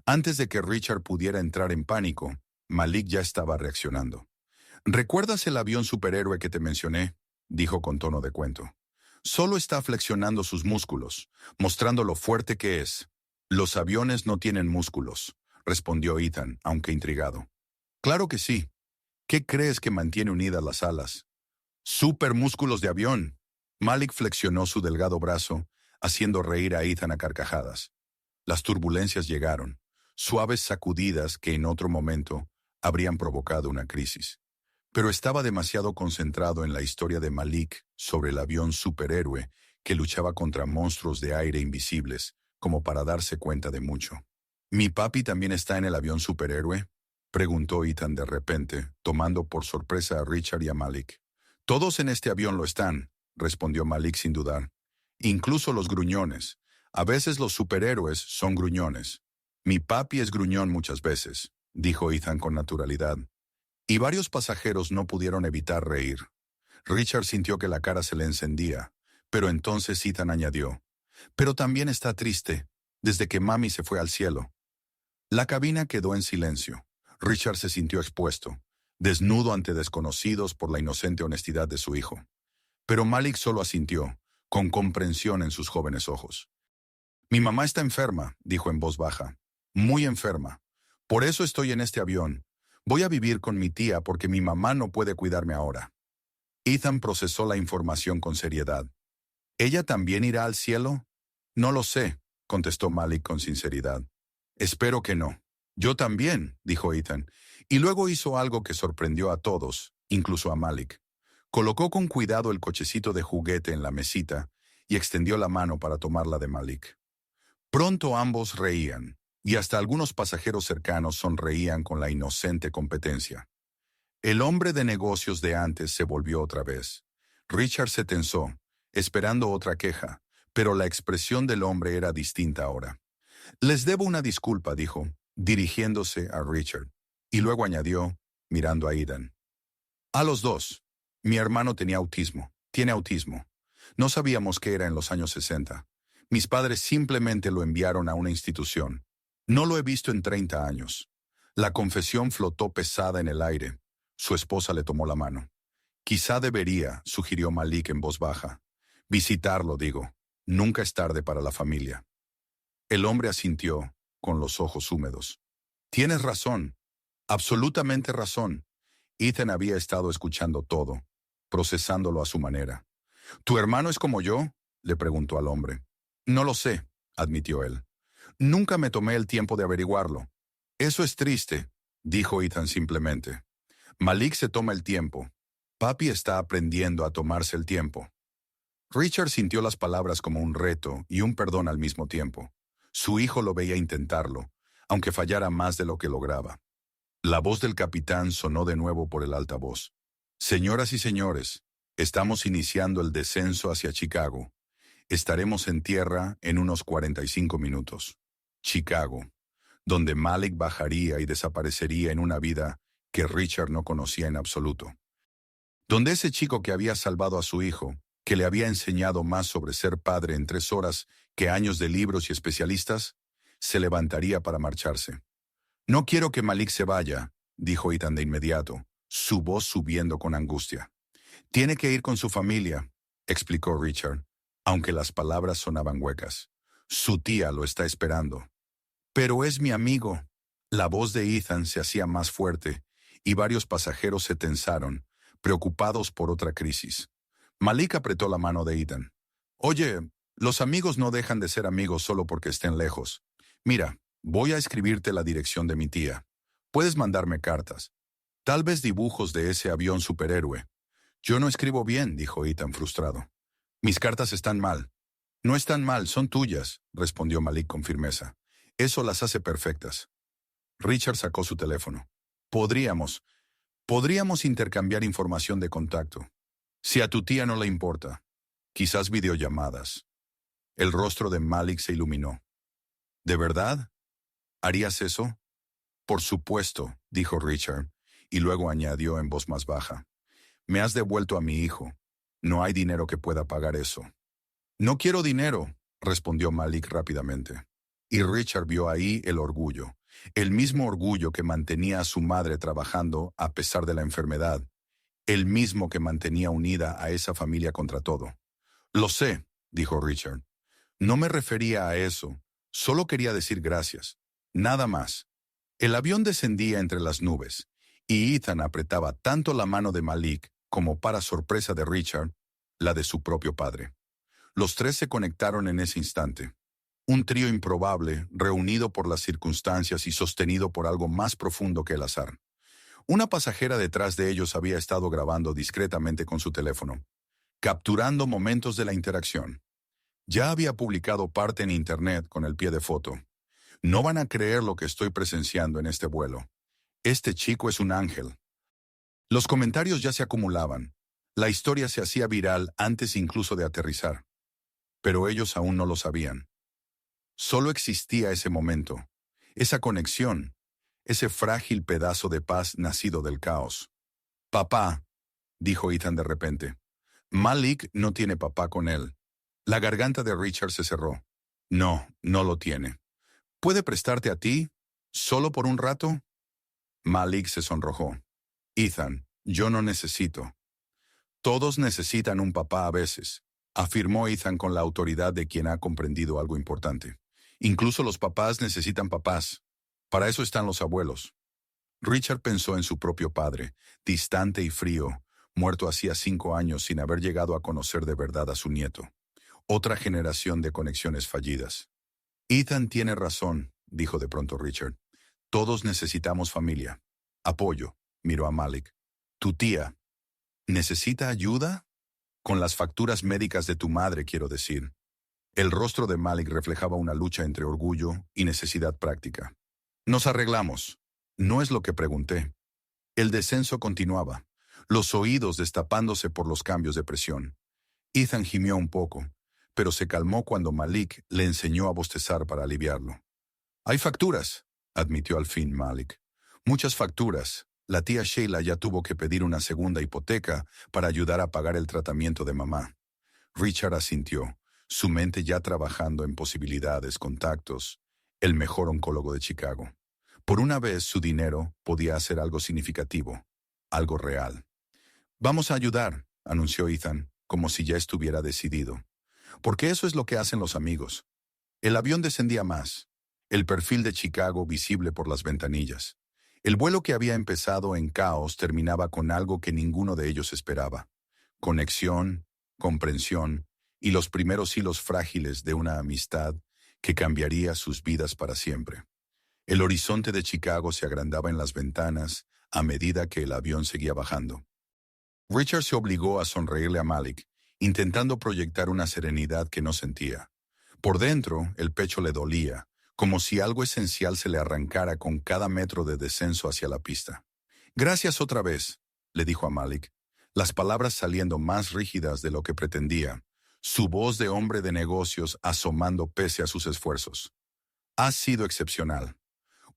Antes de que Richard pudiera entrar en pánico, Malik ya estaba reaccionando. «¿Recuerdas el avión superhéroe que te mencioné?», dijo con tono de cuento. «Solo está flexionando sus músculos, mostrando lo fuerte que es». «Los aviones no tienen músculos», respondió Ethan, aunque intrigado. «Claro que sí. ¿Qué crees que mantiene unidas las alas?» «Supermúsculos de avión». Malik flexionó su delgado brazo, haciendo reír a Ethan a carcajadas. Las turbulencias llegaron, suaves sacudidas que en otro momento habrían provocado una crisis. Pero estaba demasiado concentrado en la historia de Malik sobre el avión superhéroe que luchaba contra monstruos de aire invisibles, como para darse cuenta de mucho. «¿Mi papi también está en el avión superhéroe?», preguntó Ethan de repente, tomando por sorpresa a Richard y a Malik. «Todos en este avión lo están», respondió Malik sin dudar. «Incluso los gruñones. A veces los superhéroes son gruñones. Mi papi es gruñón muchas veces», dijo Ethan con naturalidad. Y varios pasajeros no pudieron evitar reír. Richard sintió que la cara se le encendía, pero entonces Ethan añadió: «Pero también está triste, desde que mami se fue al cielo». La cabina quedó en silencio. Richard se sintió expuesto, desnudo ante desconocidos por la inocente honestidad de su hijo. Pero Malik solo asintió, con comprensión en sus jóvenes ojos. Mi mamá está enferma, dijo en voz baja. Muy enferma. Por eso estoy en este avión. Voy a vivir con mi tía porque mi mamá no puede cuidarme ahora. Ethan procesó la información con seriedad. ¿Ella también irá al cielo? No lo sé, contestó Malik con sinceridad. Espero que no. Yo también, dijo Ethan, y luego hizo algo que sorprendió a todos, incluso a Malik. Colocó con cuidado el cochecito de juguete en la mesita y extendió la mano para tomarla de Malik. Pronto ambos reían, y hasta algunos pasajeros cercanos sonreían con la inocente competencia. El hombre de negocios de antes se volvió otra vez. Richard se tensó, esperando otra queja, pero la expresión del hombre era distinta ahora. Les debo una disculpa, dijo, dirigiéndose a Richard, y luego añadió, mirando a Ethan. A los dos. Mi hermano tiene autismo. No sabíamos qué era en los años 60. Mis padres simplemente lo enviaron a una institución. No lo he visto en 30 años. La confesión flotó pesada en el aire. Su esposa le tomó la mano. Quizá debería, sugirió Malik en voz baja. Visitarlo, digo. Nunca es tarde para la familia. El hombre asintió, con los ojos húmedos. Tienes razón. Absolutamente razón. Ethan había estado escuchando todo, procesándolo a su manera. ¿Tu hermano es como yo?, le preguntó al hombre. No lo sé, admitió él. Nunca me tomé el tiempo de averiguarlo. Eso es triste, dijo Ethan simplemente. Malik se toma el tiempo. Papi está aprendiendo a tomarse el tiempo. Richard sintió las palabras como un reto y un perdón al mismo tiempo. Su hijo lo veía intentarlo, aunque fallara más de lo que lograba. La voz del capitán sonó de nuevo por el altavoz. Señoras y señores, estamos iniciando el descenso hacia Chicago. Estaremos en tierra en unos 45 minutos. Chicago, donde Malik bajaría y desaparecería en una vida que Richard no conocía en absoluto. Donde ese chico que había salvado a su hijo, que le había enseñado más sobre ser padre en 3 horas que años de libros y especialistas, se levantaría para marcharse. No quiero que Malik se vaya, dijo Ethan de inmediato, su voz subiendo con angustia. Tiene que ir con su familia, explicó Richard, aunque las palabras sonaban huecas. Su tía lo está esperando. Pero es mi amigo. La voz de Ethan se hacía más fuerte, y varios pasajeros se tensaron, preocupados por otra crisis. Malik apretó la mano de Ethan. Oye, los amigos no dejan de ser amigos solo porque estén lejos. Mira, voy a escribirte la dirección de mi tía. Puedes mandarme cartas. Tal vez dibujos de ese avión superhéroe. Yo no escribo bien, dijo Ethan frustrado. Mis cartas están mal. No están mal, son tuyas, respondió Malik con firmeza. Eso las hace perfectas. Richard sacó su teléfono. Podríamos intercambiar información de contacto. Si a tu tía no le importa. Quizás videollamadas. El rostro de Malik se iluminó. ¿De verdad? ¿Harías eso? Por supuesto, dijo Richard, y luego añadió en voz más baja. Me has devuelto a mi hijo. No hay dinero que pueda pagar eso. No quiero dinero, respondió Malik rápidamente. Y Richard vio ahí el orgullo, el mismo orgullo que mantenía a su madre trabajando a pesar de la enfermedad, el mismo que mantenía unida a esa familia contra todo. Lo sé, dijo Richard. No me refería a eso, solo quería decir gracias. Nada más. El avión descendía entre las nubes, y Ethan apretaba tanto la mano de Malik como, para sorpresa de Richard, la de su propio padre. Los tres se conectaron en ese instante. Un trío improbable, reunido por las circunstancias y sostenido por algo más profundo que el azar. Una pasajera detrás de ellos había estado grabando discretamente con su teléfono, capturando momentos de la interacción. Ya había publicado parte en internet con el pie de foto. No van a creer lo que estoy presenciando en este vuelo. Este chico es un ángel. Los comentarios ya se acumulaban. La historia se hacía viral antes incluso de aterrizar. Pero ellos aún no lo sabían. Solo existía ese momento, esa conexión, ese frágil pedazo de paz nacido del caos. Papá, dijo Ethan de repente. Malik no tiene papá con él. La garganta de Richard se cerró. No, no lo tiene. ¿Puede prestarte a ti? ¿Solo por un rato? Malik se sonrojó. Ethan, yo no necesito. Todos necesitan un papá a veces. afirmó Ethan con la autoridad de quien ha comprendido algo importante. Incluso los papás necesitan papás. Para eso están los abuelos. Richard pensó en su propio padre, distante y frío, muerto hacía 5 años sin haber llegado a conocer de verdad a su nieto. Otra generación de conexiones fallidas. Ethan tiene razón, dijo de pronto Richard. Todos necesitamos familia. Apoyo, miró a Malik. Tu tía, ¿necesita ayuda? Con las facturas médicas de tu madre, quiero decir. El rostro de Malik reflejaba una lucha entre orgullo y necesidad práctica. Nos arreglamos. No es lo que pregunté. El descenso continuaba, los oídos destapándose por los cambios de presión. Ethan gimió un poco, pero se calmó cuando Malik le enseñó a bostezar para aliviarlo. Hay facturas, admitió al fin Malik. Muchas facturas. La tía Sheila ya tuvo que pedir una segunda hipoteca para ayudar a pagar el tratamiento de mamá. Richard asintió, su mente ya trabajando en posibilidades, contactos, el mejor oncólogo de Chicago. Por una vez su dinero podía hacer algo significativo, algo real. Vamos a ayudar, anunció Ethan, como si ya estuviera decidido. Porque eso es lo que hacen los amigos. El avión descendía más, el perfil de Chicago visible por las ventanillas. El vuelo que había empezado en caos terminaba con algo que ninguno de ellos esperaba. Conexión, comprensión y los primeros hilos frágiles de una amistad que cambiaría sus vidas para siempre. El horizonte de Chicago se agrandaba en las ventanas a medida que el avión seguía bajando. Richard se obligó a sonreírle a Malik, intentando proyectar una serenidad que no sentía. Por dentro, el pecho le dolía, como si algo esencial se le arrancara con cada metro de descenso hacia la pista. Gracias otra vez, le dijo a Malik, las palabras saliendo más rígidas de lo que pretendía, su voz de hombre de negocios asomando pese a sus esfuerzos. Has sido excepcional.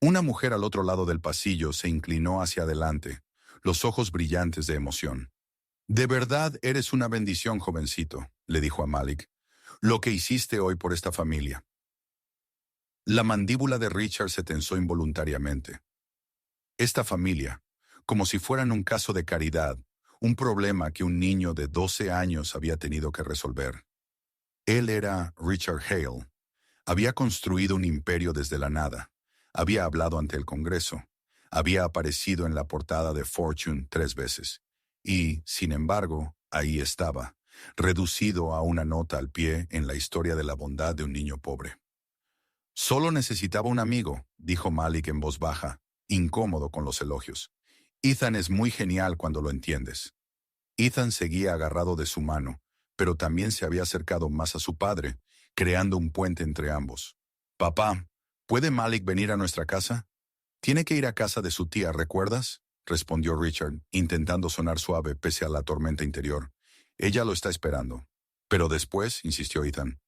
Una mujer al otro lado del pasillo se inclinó hacia adelante, los ojos brillantes de emoción. De verdad eres una bendición, jovencito, le dijo a Malik, lo que hiciste hoy por esta familia. La mandíbula de Richard se tensó involuntariamente. Esta familia, como si fueran un caso de caridad, un problema que un niño de 12 años había tenido que resolver. Él era Richard Hale. Había construido un imperio desde la nada. Había hablado ante el Congreso. Había aparecido en la portada de Fortune 3 veces. Y, sin embargo, ahí estaba, reducido a una nota al pie en la historia de la bondad de un niño pobre. Solo necesitaba un amigo, dijo Malik en voz baja, incómodo con los elogios. Ethan es muy genial cuando lo entiendes. Ethan seguía agarrado de su mano, pero también se había acercado más a su padre, creando un puente entre ambos. Papá, ¿puede Malik venir a nuestra casa? Tiene que ir a casa de su tía, ¿recuerdas? Respondió Richard, intentando sonar suave pese a la tormenta interior. Ella lo está esperando. Pero después, insistió Ethan.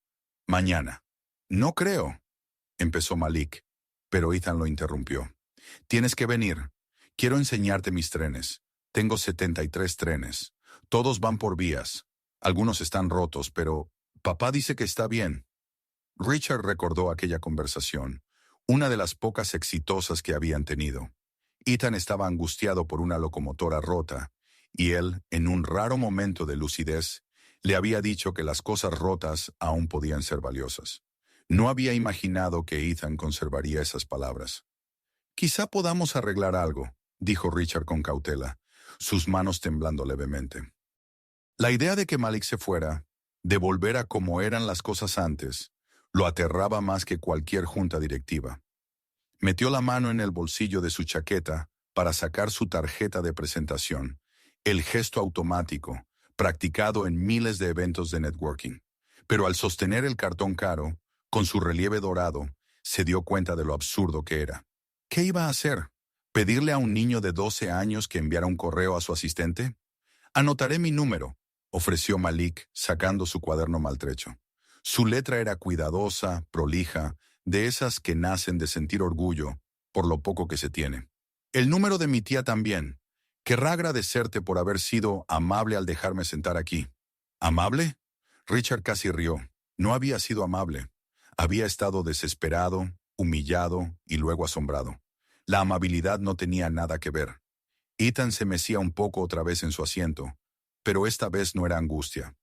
Mañana. No creo, empezó Malik, pero Ethan lo interrumpió. Tienes que venir. Quiero enseñarte mis trenes. Tengo 73 trenes. Todos van por vías. Algunos están rotos, pero papá dice que está bien. Richard recordó aquella conversación, una de las pocas exitosas que habían tenido. Ethan estaba angustiado por una locomotora rota, y él, en un raro momento de lucidez, le había dicho que las cosas rotas aún podían ser valiosas. No había imaginado que Ethan conservaría esas palabras. Quizá podamos arreglar algo, dijo Richard con cautela, sus manos temblando levemente. La idea de que Malik se fuera, de volver a como eran las cosas antes, lo aterraba más que cualquier junta directiva. Metió la mano en el bolsillo de su chaqueta para sacar su tarjeta de presentación, el gesto automático, practicado en miles de eventos de networking. Pero al sostener el cartón caro, con su relieve dorado, se dio cuenta de lo absurdo que era. ¿Qué iba a hacer? ¿Pedirle a un niño de 12 años que enviara un correo a su asistente? Anotaré mi número, ofreció Malik, sacando su cuaderno maltrecho. Su letra era cuidadosa, prolija, de esas que nacen de sentir orgullo por lo poco que se tiene. El número de mi tía también. Querrá agradecerte por haber sido amable al dejarme sentar aquí. ¿Amable? Richard casi rió. No había sido amable. Había estado desesperado, humillado y luego asombrado. La amabilidad no tenía nada que ver. Ethan se mecía un poco otra vez en su asiento, pero esta vez no era angustia.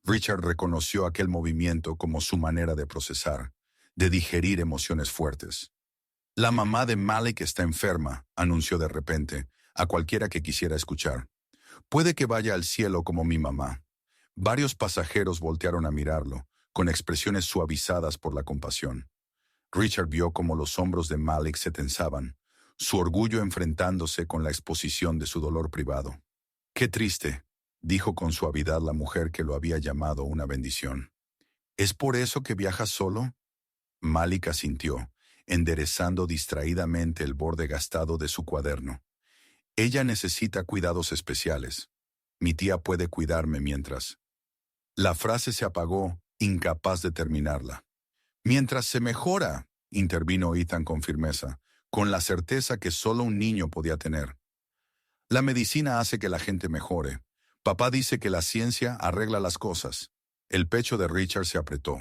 Richard reconoció aquel movimiento como su manera de procesar, de digerir emociones fuertes. La mamá de Malik está enferma, anunció de repente, a cualquiera que quisiera escuchar. Puede que vaya al cielo como mi mamá. Varios pasajeros voltearon a mirarlo, con expresiones suavizadas por la compasión. Richard vio cómo los hombros de Malik se tensaban, su orgullo enfrentándose con la exposición de su dolor privado. «Qué triste», dijo con suavidad la mujer que lo había llamado una bendición. «¿Es por eso que viajas solo?» Malik asintió, enderezando distraídamente el borde gastado de su cuaderno. «Ella necesita cuidados especiales. Mi tía puede cuidarme mientras». La frase se apagó, incapaz de terminarla. «Mientras se mejora», intervino Ethan con firmeza, con la certeza que solo un niño podía tener. «La medicina hace que la gente mejore. Papá dice que la ciencia arregla las cosas». El pecho de Richard se apretó.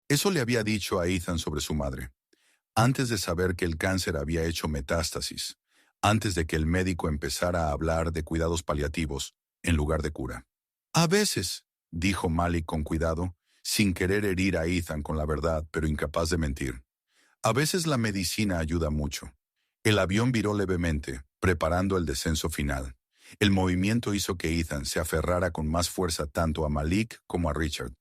Eso le había dicho a Ethan sobre su madre. Antes de saber que el cáncer había hecho metástasis, antes de que el médico empezara a hablar de cuidados paliativos en lugar de cura. «A veces», dijo Malik con cuidado, sin querer herir a Ethan con la verdad, pero incapaz de mentir. «A veces la medicina ayuda mucho». El avión viró levemente, preparando el descenso final. El movimiento hizo que Ethan se aferrara con más fuerza tanto a Malik como a Richard.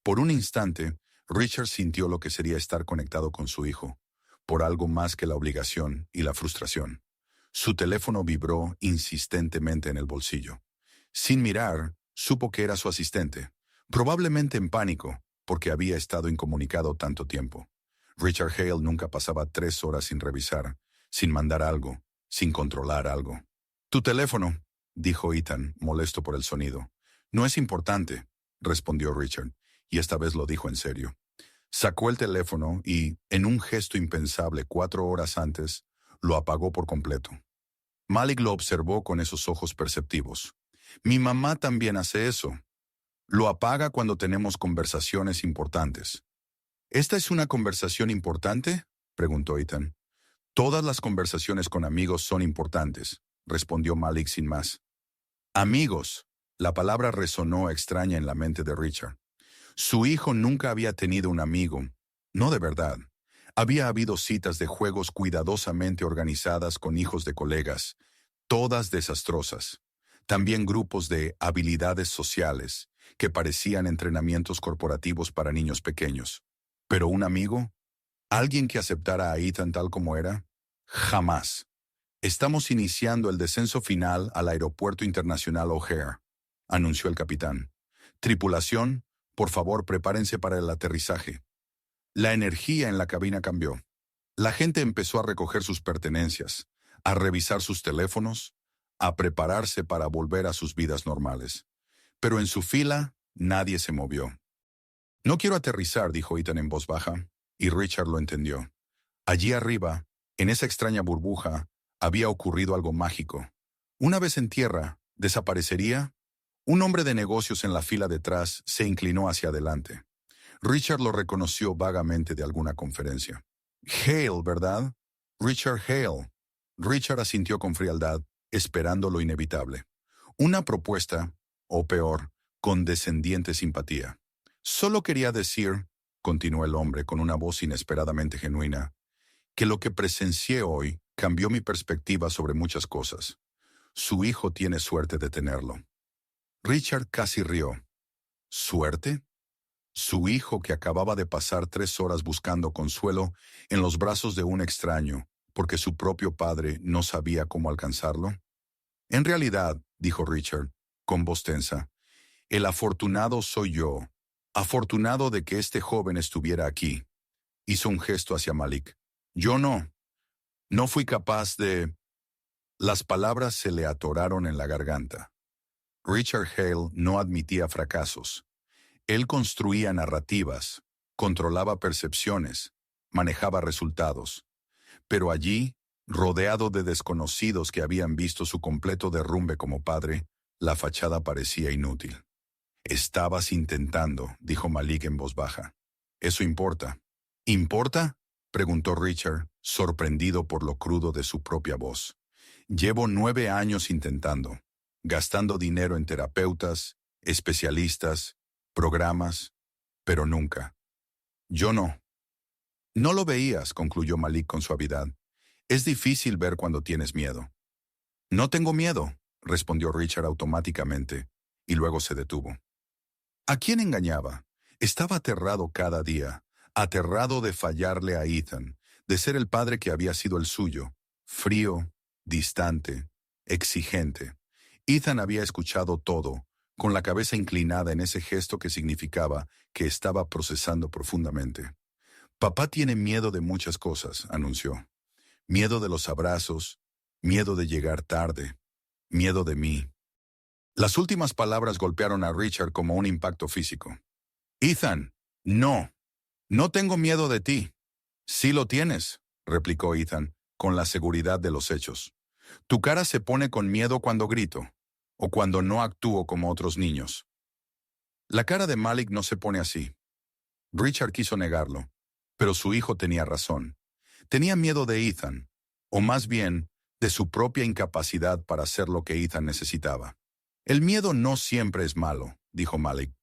Por un instante, Richard sintió lo que sería estar conectado con su hijo, por algo más que la obligación y la frustración. Su teléfono vibró insistentemente en el bolsillo. Sin mirar, supo que era su asistente, probablemente en pánico, porque había estado incomunicado tanto tiempo. Richard Hale nunca pasaba 3 horas sin revisar, sin mandar algo, sin controlar algo. «Tu teléfono», dijo Ethan, molesto por el sonido. «No es importante», respondió Richard, y esta vez lo dijo en serio. Sacó el teléfono y, en un gesto impensable 4 horas antes, lo apagó por completo. Malik lo observó con esos ojos perceptivos. «Mi mamá también hace eso. Lo apaga cuando tenemos conversaciones importantes». «¿Esta es una conversación importante?», preguntó Ethan. «Todas las conversaciones con amigos son importantes», respondió Malik sin más. «Amigos». La palabra resonó extraña en la mente de Richard. Su hijo nunca había tenido un amigo, no de verdad. Había habido citas de juegos cuidadosamente organizadas con hijos de colegas, todas desastrosas. También grupos de habilidades sociales, que parecían entrenamientos corporativos para niños pequeños. ¿Pero un amigo? ¿Alguien que aceptara a Ethan tal como era? Jamás. «Estamos iniciando el descenso final al Aeropuerto Internacional O'Hare», anunció el capitán. «Tripulación, por favor, prepárense para el aterrizaje». La energía en la cabina cambió. La gente empezó a recoger sus pertenencias, a revisar sus teléfonos, a prepararse para volver a sus vidas normales. Pero en su fila, nadie se movió. «No quiero aterrizar», dijo Ethan en voz baja, y Richard lo entendió. Allí arriba, en esa extraña burbuja, había ocurrido algo mágico. Una vez en tierra, ¿desaparecería? Un hombre de negocios en la fila detrás se inclinó hacia adelante. Richard lo reconoció vagamente de alguna conferencia. «Hale, ¿verdad? Richard Hale». Richard asintió con frialdad, esperando lo inevitable. Una propuesta, o peor, condescendiente simpatía. «Solo quería decir», continuó el hombre con una voz inesperadamente genuina, «que lo que presencié hoy cambió mi perspectiva sobre muchas cosas. Su hijo tiene suerte de tenerlo». Richard casi rió. ¿Suerte? Su hijo, que acababa de pasar 3 horas buscando consuelo en los brazos de un extraño, porque su propio padre no sabía cómo alcanzarlo. «En realidad», dijo Richard, con voz tensa, «el afortunado soy yo. Afortunado de que este joven estuviera aquí». Hizo un gesto hacia Malik. «Yo no. No fui capaz de...». Las palabras se le atoraron en la garganta. Richard Hale no admitía fracasos. Él construía narrativas, controlaba percepciones, manejaba resultados. Pero allí, rodeado de desconocidos que habían visto su completo derrumbe como padre, la fachada parecía inútil. «Estabas intentando», dijo Malik en voz baja. «Eso importa». «¿Importa?», preguntó Richard, sorprendido por lo crudo de su propia voz. «Llevo 9 años intentando, gastando dinero en terapeutas, especialistas, programas, pero nunca. Yo no. No lo veías, concluyó Malik con suavidad. Es difícil ver cuando tienes miedo. No tengo miedo, respondió Richard automáticamente, y luego se detuvo. ¿A quién engañaba? Estaba aterrado cada día, aterrado de fallarle a Ethan, de ser el padre que había sido el suyo, frío, distante, exigente. Ethan había escuchado todo, con la cabeza inclinada en ese gesto que significaba que estaba procesando profundamente. Papá tiene miedo de muchas cosas, anunció. Miedo de los abrazos, miedo de llegar tarde, miedo de mí. Las últimas palabras golpearon a Richard como un impacto físico. Ethan, no, no tengo miedo de ti. Sí lo tienes, replicó Ethan, con la seguridad de los hechos. Tu cara se pone con miedo cuando grito, o cuando no actúo como otros niños. La cara de Malik no se pone así. Richard quiso negarlo, pero su hijo tenía razón. Tenía miedo de Ethan, o más bien, de su propia incapacidad para hacer lo que Ethan necesitaba. El miedo no siempre es malo, dijo Malik.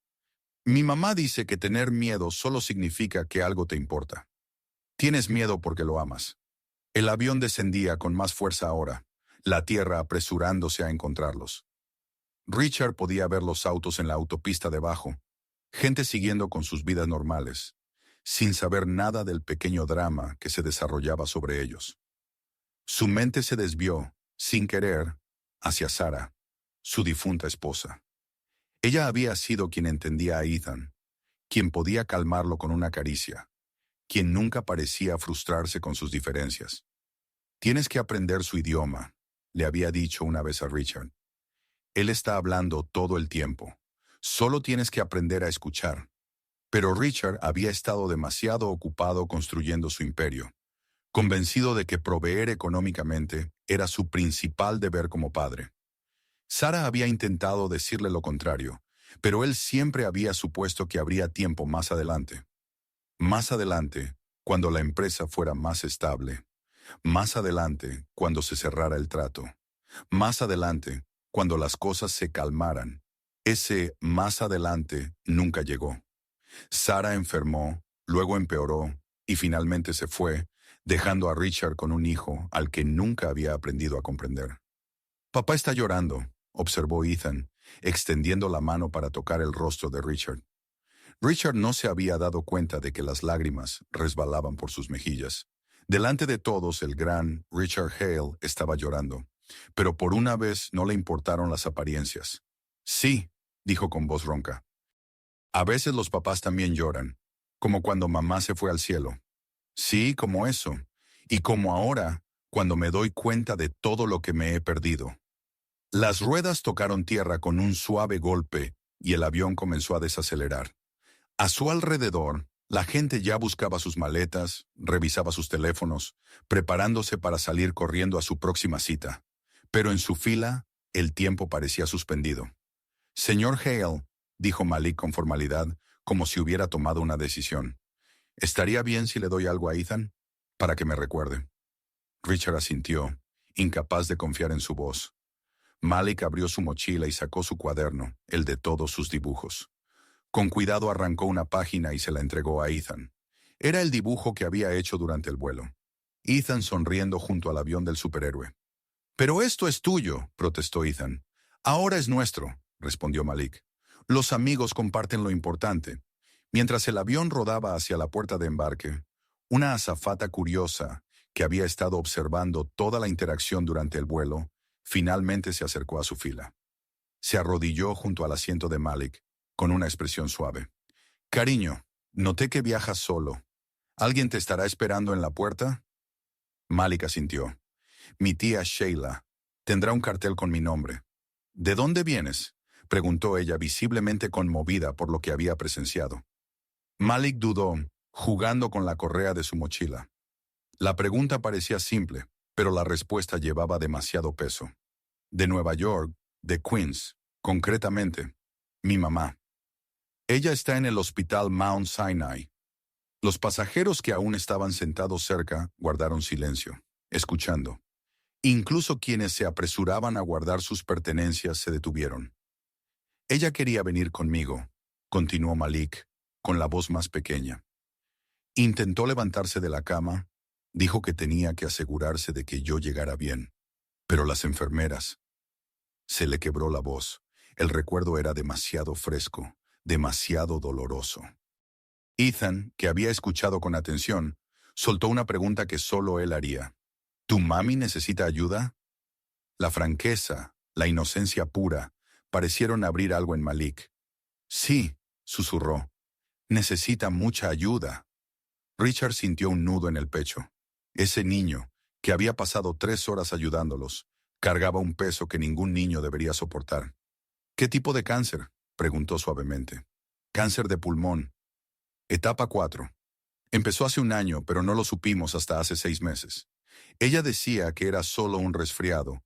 Mi mamá dice que tener miedo solo significa que algo te importa. Tienes miedo porque lo amas. El avión descendía con más fuerza ahora, la tierra apresurándose a encontrarlos. Richard podía ver los autos en la autopista debajo, gente siguiendo con sus vidas normales, sin saber nada del pequeño drama que se desarrollaba sobre ellos. Su mente se desvió, sin querer, hacia Sarah, su difunta esposa. Ella había sido quien entendía a Ethan, quien podía calmarlo con una caricia, quien nunca parecía frustrarse con sus diferencias. Tienes que aprender su idioma, le había dicho una vez a Richard. Él está hablando todo el tiempo. Solo tienes que aprender a escuchar. Pero Richard había estado demasiado ocupado construyendo su imperio, convencido de que proveer económicamente era su principal deber como padre. Sarah había intentado decirle lo contrario, pero él siempre había supuesto que habría tiempo más adelante. Más adelante, cuando la empresa fuera más estable. Más adelante, cuando se cerrara el trato. Más adelante, cuando las cosas se calmaran. Ese más adelante nunca llegó. Sarah enfermó, luego empeoró y finalmente se fue, dejando a Richard con un hijo al que nunca había aprendido a comprender. Papá está llorando, observó Ethan, extendiendo la mano para tocar el rostro de Richard. Richard no se había dado cuenta de que las lágrimas resbalaban por sus mejillas. Delante de todos, el gran Richard Hale estaba llorando, pero por una vez no le importaron las apariencias. Sí, dijo con voz ronca. A veces los papás también lloran, como cuando mamá se fue al cielo. Sí, como eso, y como ahora, cuando me doy cuenta de todo lo que me he perdido. Las ruedas tocaron tierra con un suave golpe y el avión comenzó a desacelerar. A su alrededor, la gente ya buscaba sus maletas, revisaba sus teléfonos, preparándose para salir corriendo a su próxima cita. Pero en su fila, el tiempo parecía suspendido. Señor Hale, dijo Malik con formalidad, como si hubiera tomado una decisión. ¿Estaría bien si le doy algo a Ethan? Para que me recuerde. Richard asintió, incapaz de confiar en su voz. Malik abrió su mochila y sacó su cuaderno, el de todos sus dibujos. Con cuidado arrancó una página y se la entregó a Ethan. Era el dibujo que había hecho durante el vuelo. Ethan sonriendo junto al avión del superhéroe. «Pero esto es tuyo», protestó Ethan. «Ahora es nuestro», respondió Malik. «Los amigos comparten lo importante». Mientras el avión rodaba hacia la puerta de embarque, una azafata curiosa, que había estado observando toda la interacción durante el vuelo, finalmente se acercó a su fila. Se arrodilló junto al asiento de Malik, con una expresión suave. «Cariño, noté que viajas solo. ¿Alguien te estará esperando en la puerta?» Malik asintió. «Mi tía Sheila. Tendrá un cartel con mi nombre». «¿De dónde vienes?», preguntó ella, visiblemente conmovida por lo que había presenciado. Malik dudó, jugando con la correa de su mochila. La pregunta parecía simple, pero la respuesta llevaba demasiado peso. «De Nueva York, de Queens, concretamente. Mi mamá. Ella está en el hospital Mount Sinai». Los pasajeros que aún estaban sentados cerca guardaron silencio, escuchando. Incluso quienes se apresuraban a guardar sus pertenencias se detuvieron. «Ella quería venir conmigo», continuó Malik, con la voz más pequeña. Intentó levantarse de la cama, dijo que tenía que asegurarse de que yo llegara bien. Pero las enfermeras. Se le quebró la voz. El recuerdo era demasiado fresco, demasiado doloroso. Ethan, que había escuchado con atención, soltó una pregunta que solo él haría. ¿Tu mami necesita ayuda? La franqueza, la inocencia pura, parecieron abrir algo en Malik. Sí, susurró. Necesita mucha ayuda. Richard sintió un nudo en el pecho. Ese niño, que había pasado 3 horas ayudándolos, cargaba un peso que ningún niño debería soportar. ¿Qué tipo de cáncer?, preguntó suavemente. Cáncer de pulmón. Etapa 4. Empezó hace un año, pero no lo supimos hasta hace 6 meses. Ella decía que era solo un resfriado.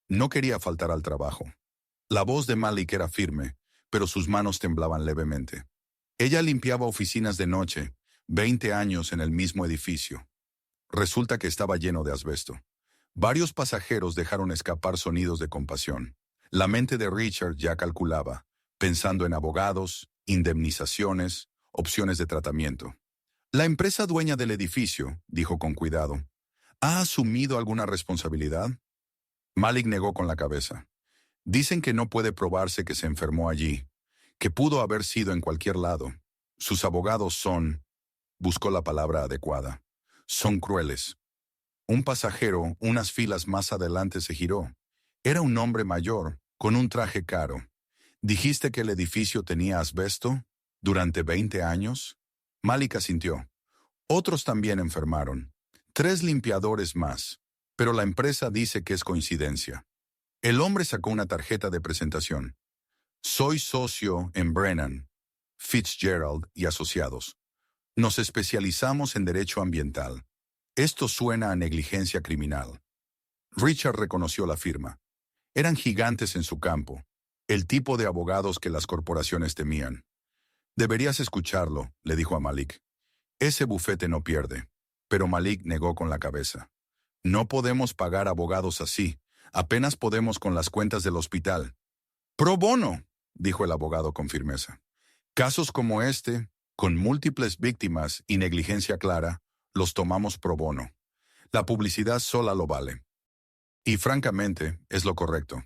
No quería faltar al trabajo. La voz de Malik era firme, pero sus manos temblaban levemente. Ella limpiaba oficinas de noche, 20 años en el mismo edificio. Resulta que estaba lleno de asbesto. Varios pasajeros dejaron escapar sonidos de compasión. La mente de Richard ya calculaba, pensando en abogados, indemnizaciones, opciones de tratamiento. La empresa dueña del edificio, dijo con cuidado, ¿ha asumido alguna responsabilidad? Malik negó con la cabeza. Dicen que no puede probarse que se enfermó allí, que pudo haber sido en cualquier lado. Sus abogados son, buscó la palabra adecuada, son crueles. Un pasajero, unas filas más adelante, se giró. Era un hombre mayor, con un traje caro. ¿Dijiste que el edificio tenía asbesto? ¿Durante 20 años? Malik asintió. Otros también enfermaron. 3 limpiadores más. Pero la empresa dice que es coincidencia. El hombre sacó una tarjeta de presentación. Soy socio en Brennan, Fitzgerald y Asociados. Nos especializamos en derecho ambiental. Esto suena a negligencia criminal. Richard reconoció la firma. Eran gigantes en su campo, el tipo de abogados que las corporaciones temían. Deberías escucharlo, le dijo a Malik. Ese bufete no pierde. Pero Malik negó con la cabeza. No podemos pagar abogados así. Apenas podemos con las cuentas del hospital. Pro bono, dijo el abogado con firmeza. Casos como este, con múltiples víctimas y negligencia clara, los tomamos pro bono. La publicidad sola lo vale. Y francamente, es lo correcto.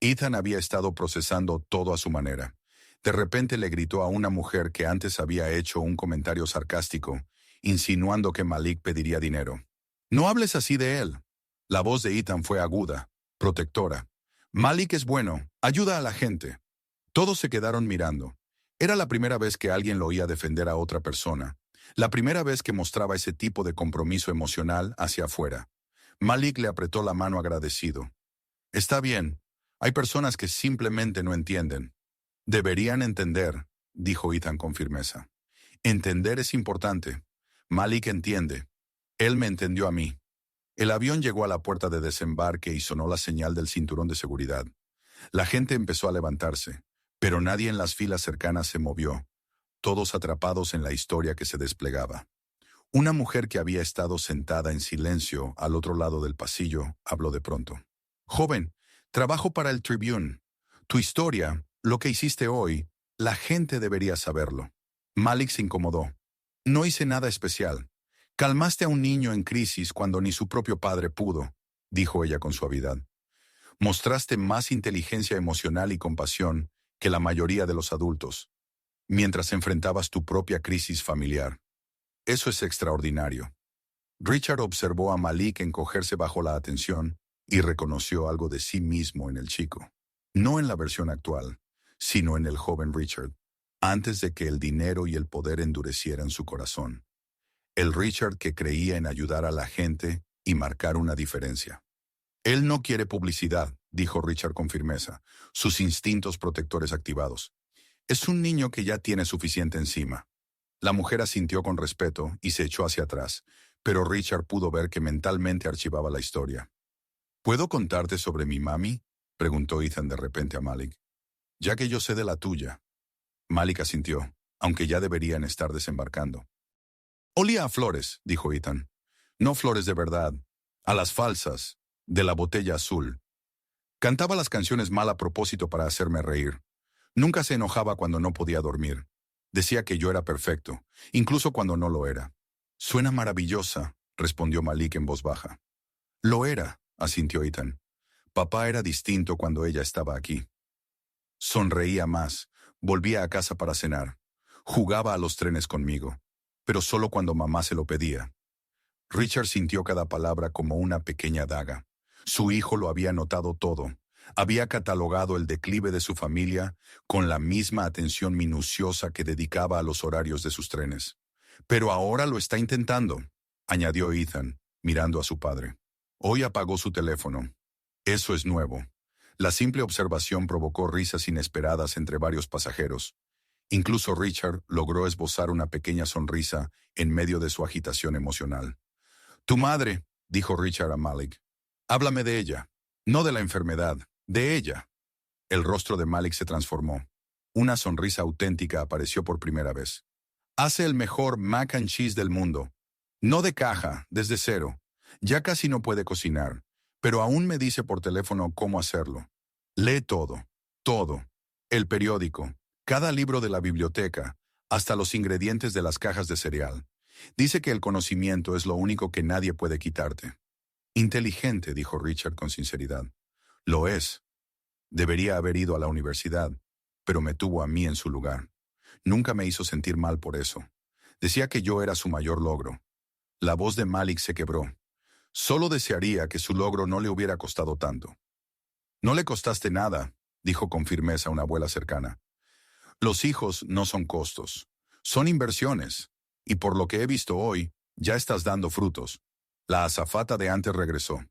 Ethan había estado procesando todo a su manera. De repente le gritó a una mujer que antes había hecho un comentario sarcástico, insinuando que Malik pediría dinero. No hables así de él. La voz de Ethan fue aguda, protectora. Malik es bueno, ayuda a la gente. Todos se quedaron mirando. Era la primera vez que alguien lo oía defender a otra persona. La primera vez que mostraba ese tipo de compromiso emocional hacia afuera. Malik le apretó la mano agradecido. Está bien. Hay personas que simplemente no entienden. Deberían entender, dijo Ethan con firmeza. Entender es importante. Malik entiende. Él me entendió a mí. El avión llegó a la puerta de desembarque y sonó la señal del cinturón de seguridad. La gente empezó a levantarse, pero nadie en las filas cercanas se movió, todos atrapados en la historia que se desplegaba. Una mujer que había estado sentada en silencio al otro lado del pasillo habló de pronto. Joven, trabajo para el Tribune. Tu historia, lo que hiciste hoy, la gente debería saberlo. Malik se incomodó. No hice nada especial. Calmaste a un niño en crisis cuando ni su propio padre pudo, dijo ella con suavidad. Mostraste más inteligencia emocional y compasión que la mayoría de los adultos, mientras enfrentabas tu propia crisis familiar. Eso es extraordinario. Richard observó a Malik encogerse bajo la atención y reconoció algo de sí mismo en el chico. No en la versión actual, sino en el joven Richard, antes de que el dinero y el poder endurecieran su corazón. El Richard que creía en ayudar a la gente y marcar una diferencia. Él no quiere publicidad, dijo Richard con firmeza, sus instintos protectores activados. Es un niño que ya tiene suficiente encima. La mujer asintió con respeto y se echó hacia atrás, pero Richard pudo ver que mentalmente archivaba la historia. ¿Puedo contarte sobre mi mami?, preguntó Ethan de repente a Malik. Ya que yo sé de la tuya. Malik asintió, aunque ya deberían estar desembarcando. Olía a flores, dijo Ethan. No flores de verdad, a las falsas, de la botella azul. Cantaba las canciones mal a propósito para hacerme reír. Nunca se enojaba cuando no podía dormir. Decía que yo era perfecto, incluso cuando no lo era. Suena maravillosa, respondió Malik en voz baja. Lo era, asintió Ethan. Papá era distinto cuando ella estaba aquí. Sonreía más, volvía a casa para cenar, jugaba a los trenes conmigo, pero solo cuando mamá se lo pedía. Richard sintió cada palabra como una pequeña daga. Su hijo lo había notado todo. Había catalogado el declive de su familia con la misma atención minuciosa que dedicaba a los horarios de sus trenes. Pero ahora lo está intentando, añadió Ethan, mirando a su padre. Hoy apagó su teléfono. Eso es nuevo. La simple observación provocó risas inesperadas entre varios pasajeros. Incluso Richard logró esbozar una pequeña sonrisa en medio de su agitación emocional. Tu madre, dijo Richard a Malik. Háblame de ella. No de la enfermedad, de ella. El rostro de Malik se transformó. Una sonrisa auténtica apareció por primera vez. Hace el mejor mac and cheese del mundo. No de caja, desde cero. Ya casi no puede cocinar, pero aún me dice por teléfono cómo hacerlo. Lee todo, todo. El periódico, cada libro de la biblioteca, hasta los ingredientes de las cajas de cereal. Dice que el conocimiento es lo único que nadie puede quitarte. Inteligente, dijo Richard con sinceridad. Lo es. Debería haber ido a la universidad, pero me tuvo a mí en su lugar. Nunca me hizo sentir mal por eso. Decía que yo era su mayor logro. La voz de Malik se quebró. Solo desearía que su logro no le hubiera costado tanto. No le costaste nada, dijo con firmeza una abuela cercana. Los hijos no son costos, son inversiones, y por lo que he visto hoy, ya estás dando frutos. La azafata de antes regresó.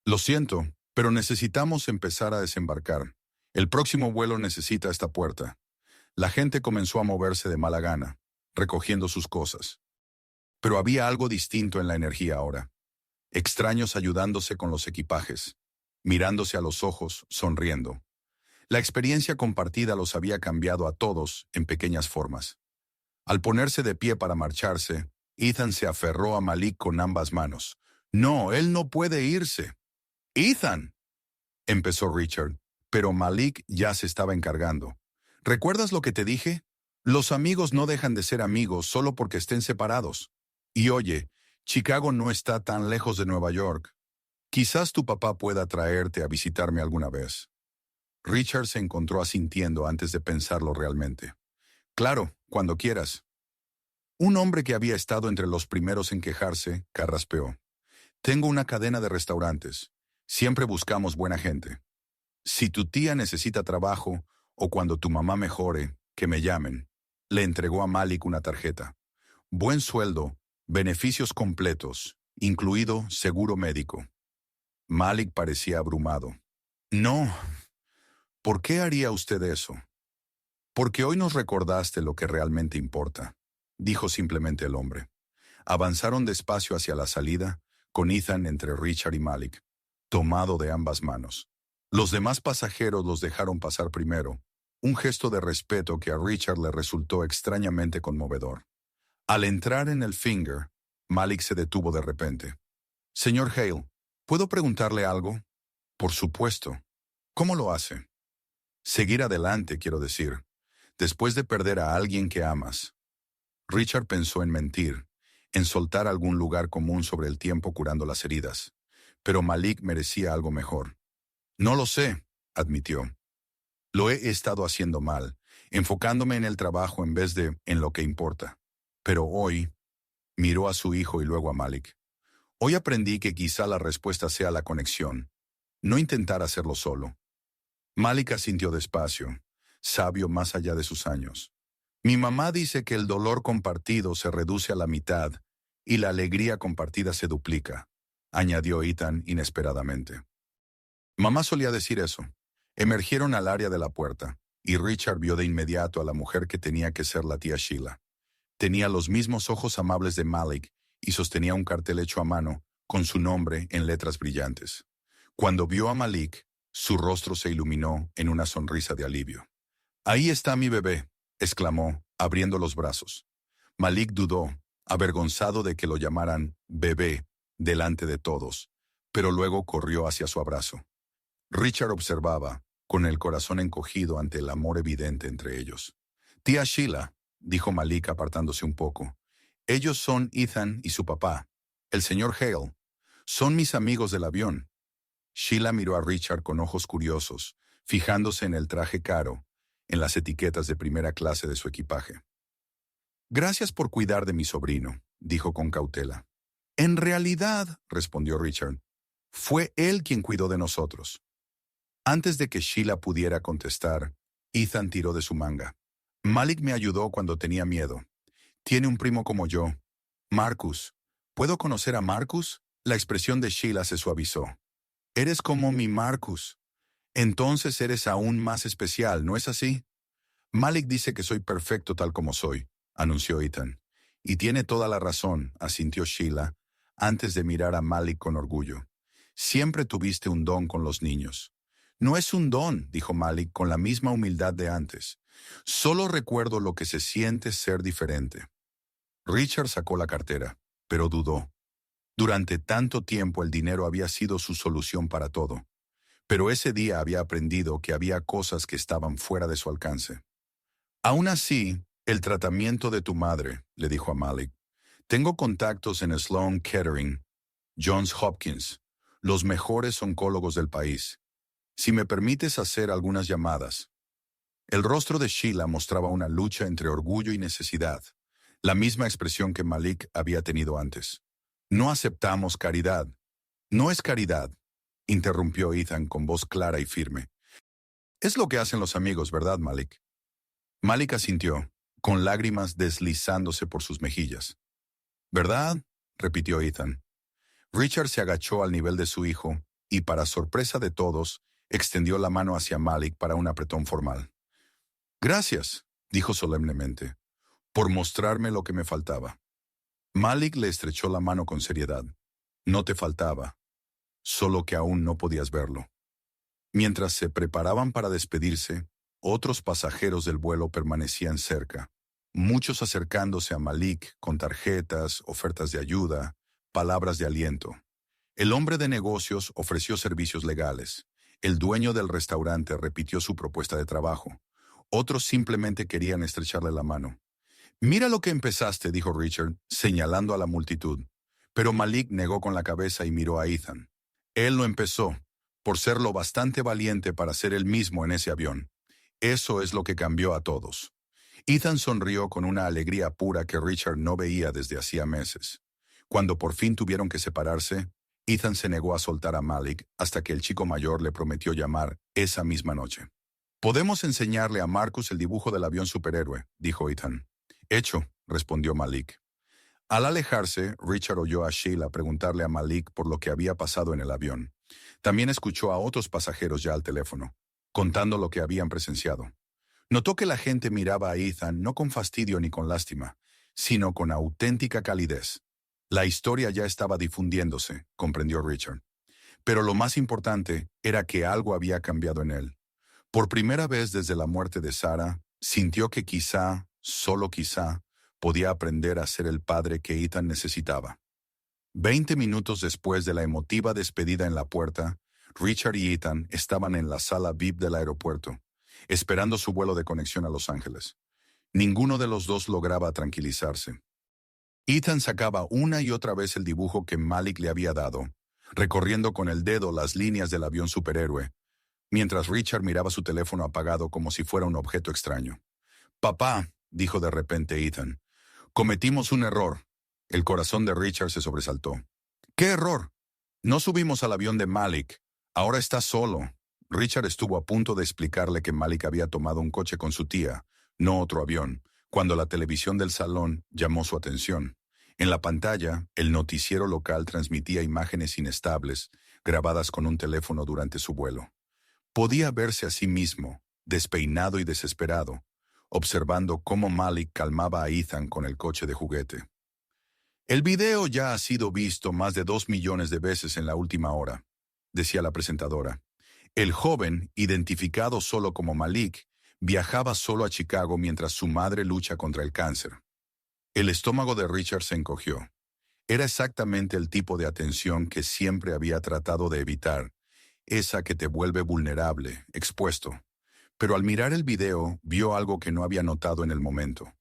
Lo siento, pero necesitamos empezar a desembarcar. El próximo vuelo necesita esta puerta. La gente comenzó a moverse de mala gana, recogiendo sus cosas. Pero había algo distinto en la energía ahora. Extraños ayudándose con los equipajes, mirándose a los ojos, sonriendo. La experiencia compartida los había cambiado a todos en pequeñas formas. Al ponerse de pie para marcharse, Ethan se aferró a Malik con ambas manos. No, él no puede irse. ¡Ethan!, empezó Richard, pero Malik ya se estaba encargando. ¿Recuerdas lo que te dije? Los amigos no dejan de ser amigos solo porque estén separados. Y oye, Chicago no está tan lejos de Nueva York. Quizás tu papá pueda traerte a visitarme alguna vez. Richard se encontró asintiendo antes de pensarlo realmente. Claro, cuando quieras. Un hombre que había estado entre los primeros en quejarse, carraspeó. Tengo una cadena de restaurantes. Siempre buscamos buena gente. Si tu tía necesita trabajo, o cuando tu mamá mejore, que me llamen. Le entregó a Malik una tarjeta. Buen sueldo, beneficios completos, incluido seguro médico. Malik parecía abrumado. No. ¿Por qué haría usted eso? Porque hoy nos recordaste lo que realmente importa, dijo simplemente el hombre. Avanzaron despacio hacia la salida, con Ethan entre Richard y Malik, tomado de ambas manos. Los demás pasajeros los dejaron pasar primero, un gesto de respeto que a Richard le resultó extrañamente conmovedor. Al entrar en el Finger, Malik se detuvo de repente. Señor Hale, ¿puedo preguntarle algo? Por supuesto. ¿Cómo lo hace? Seguir adelante, quiero decir, después de perder a alguien que amas. Richard pensó en mentir, en soltar algún lugar común sobre el tiempo curando las heridas, pero Malik merecía algo mejor. No lo sé, admitió. Lo he estado haciendo mal, enfocándome en el trabajo en vez de en lo que importa. Pero hoy, miró a su hijo y luego a Malik. Hoy aprendí que quizá la respuesta sea la conexión, no intentar hacerlo solo. Malik asintió despacio, sabio más allá de sus años. Mi mamá dice que el dolor compartido se reduce a la mitad y la alegría compartida se duplica, añadió Ethan inesperadamente. Mamá solía decir eso. Emergieron al área de la puerta, y Richard vio de inmediato a la mujer que tenía que ser la tía Sheila. Tenía los mismos ojos amables de Malik y sostenía un cartel hecho a mano con su nombre en letras brillantes. Cuando vio a Malik, su rostro se iluminó en una sonrisa de alivio. Ahí está mi bebé, exclamó, abriendo los brazos. Malik dudó, avergonzado de que lo llamaran bebé delante de todos, pero luego corrió hacia su abrazo. Richard observaba, con el corazón encogido ante el amor evidente entre ellos. Tía Sheila, dijo Malik apartándose un poco. Ellos son Ethan y su papá, el señor Hale. Son mis amigos del avión. Sheila miró a Richard con ojos curiosos, fijándose en el traje caro, en las etiquetas de primera clase de su equipaje. Gracias por cuidar de mi sobrino, dijo con cautela. En realidad, respondió Richard, fue él quien cuidó de nosotros. Antes de que Sheila pudiera contestar, Ethan tiró de su manga. Malik me ayudó cuando tenía miedo. Tiene un primo como yo. Marcus. ¿Puedo conocer a Marcus? La expresión de Sheila se suavizó. Eres como mi Marcus. Entonces eres aún más especial, ¿no es así? Malik dice que soy perfecto tal como soy, anunció Ethan. Y tiene toda la razón, asintió Sheila, antes de mirar a Malik con orgullo. Siempre tuviste un don con los niños. No es un don, dijo Malik con la misma humildad de antes. Solo recuerdo lo que se siente ser diferente. Richard sacó la cartera, pero dudó. Durante tanto tiempo el dinero había sido su solución para todo. Pero ese día había aprendido que había cosas que estaban fuera de su alcance. Aún así, el tratamiento de tu madre, le dijo a Malik. Tengo contactos en Sloan Kettering, Johns Hopkins, los mejores oncólogos del país. Si me permites hacer algunas llamadas. El rostro de Sheila mostraba una lucha entre orgullo y necesidad, la misma expresión que Malik había tenido antes. No aceptamos caridad. No es caridad, interrumpió Ethan con voz clara y firme. Es lo que hacen los amigos, ¿verdad, Malik? Malik asintió, con lágrimas deslizándose por sus mejillas. ¿Verdad? Repitió Ethan. Richard se agachó al nivel de su hijo y, para sorpresa de todos, extendió la mano hacia Malik para un apretón formal. Gracias, dijo solemnemente, por mostrarme lo que me faltaba. Malik le estrechó la mano con seriedad. No te faltaba, solo que aún no podías verlo. Mientras se preparaban para despedirse, otros pasajeros del vuelo permanecían cerca, muchos acercándose a Malik con tarjetas, ofertas de ayuda, palabras de aliento. El hombre de negocios ofreció servicios legales. El dueño del restaurante repitió su propuesta de trabajo. Otros simplemente querían estrecharle la mano. Mira lo que empezaste, dijo Richard, señalando a la multitud. Pero Malik negó con la cabeza y miró a Ethan. Él lo empezó, por ser lo bastante valiente para ser él mismo en ese avión. Eso es lo que cambió a todos. Ethan sonrió con una alegría pura que Richard no veía desde hacía meses. Cuando por fin tuvieron que separarse, Ethan se negó a soltar a Malik hasta que el chico mayor le prometió llamar esa misma noche. Podemos enseñarle a Marcus el dibujo del avión superhéroe, dijo Ethan. Hecho, respondió Malik. Al alejarse, Richard oyó a Sheila preguntarle a Malik por lo que había pasado en el avión. También escuchó a otros pasajeros ya al teléfono, contando lo que habían presenciado. Notó que la gente miraba a Ethan no con fastidio ni con lástima, sino con auténtica calidez. La historia ya estaba difundiéndose, comprendió Richard. Pero lo más importante era que algo había cambiado en él. Por primera vez desde la muerte de Sarah, sintió que quizá, solo quizá, podía aprender a ser el padre que Ethan necesitaba. 20 minutos después de la emotiva despedida en la puerta, Richard y Ethan estaban en la sala VIP del aeropuerto, esperando su vuelo de conexión a Los Ángeles. Ninguno de los dos lograba tranquilizarse. Ethan sacaba una y otra vez el dibujo que Malik le había dado, recorriendo con el dedo las líneas del avión superhéroe, mientras Richard miraba su teléfono apagado como si fuera un objeto extraño. «Papá», dijo de repente Ethan, «cometimos un error». El corazón de Richard se sobresaltó. «¿Qué error? No subimos al avión de Malik. Ahora está solo». Richard estuvo a punto de explicarle que Malik había tomado un coche con su tía, no otro avión, cuando la televisión del salón llamó su atención. En la pantalla, el noticiero local transmitía imágenes inestables, grabadas con un teléfono durante su vuelo. Podía verse a sí mismo, despeinado y desesperado, observando cómo Malik calmaba a Ethan con el coche de juguete. «El video ya ha sido visto más de 2 millones de veces en la última hora», decía la presentadora. El joven, identificado solo como Malik, viajaba solo a Chicago mientras su madre lucha contra el cáncer. El estómago de Richard se encogió. Era exactamente el tipo de atención que siempre había tratado de evitar, esa que te vuelve vulnerable, expuesto. Pero al mirar el video, vio algo que no había notado en el momento.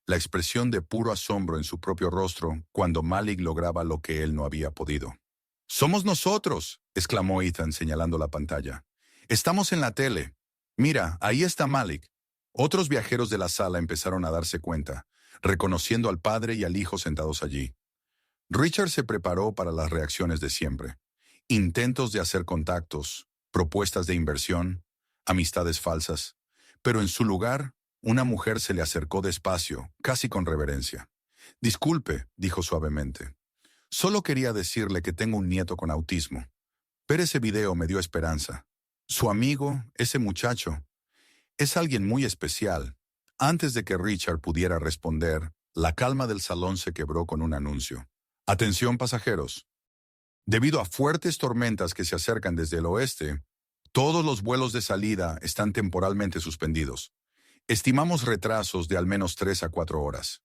la expresión de puro asombro en su propio rostro cuando Malik lograba lo que él no había podido. «¡Somos nosotros!», exclamó Ethan señalando la pantalla. «Estamos en la tele. Mira, ahí está Malik». Otros viajeros de la sala empezaron a darse cuenta, reconociendo al padre y al hijo sentados allí. Richard se preparó para las reacciones de siempre. Intentos de hacer contactos, propuestas de inversión, amistades falsas. Pero en su lugar, una mujer se le acercó despacio, casi con reverencia. «Disculpe», dijo suavemente. «Solo quería decirle que tengo un nieto con autismo. Ver ese video me dio esperanza. Su amigo, ese muchacho, es alguien muy especial». Antes de que Richard pudiera responder, la calma del salón se quebró con un anuncio. «Atención pasajeros. Debido a fuertes tormentas que se acercan desde el oeste, todos los vuelos de salida están temporalmente suspendidos. Estimamos retrasos de al menos 3 a 4 horas».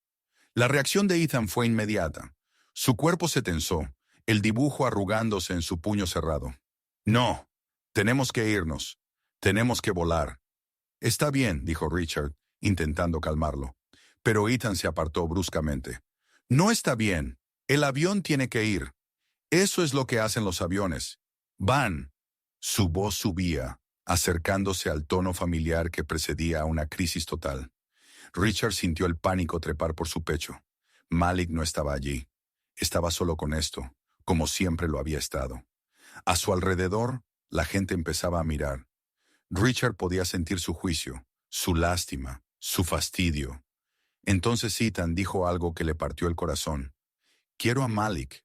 La reacción de Ethan fue inmediata. Su cuerpo se tensó, el dibujo arrugándose en su puño cerrado. «No, tenemos que irnos. Tenemos que volar». «Está bien», dijo Richard, intentando calmarlo. Pero Ethan se apartó bruscamente. «No está bien. El avión tiene que ir. Eso es lo que hacen los aviones. Van». Su voz subía, acercándose al tono familiar que precedía a una crisis total. Richard sintió el pánico trepar por su pecho. Malik no estaba allí. Estaba solo con esto, como siempre lo había estado. A su alrededor, la gente empezaba a mirar. Richard podía sentir su juicio, su lástima, su fastidio. Entonces Ethan dijo algo que le partió el corazón. «Quiero a Malik.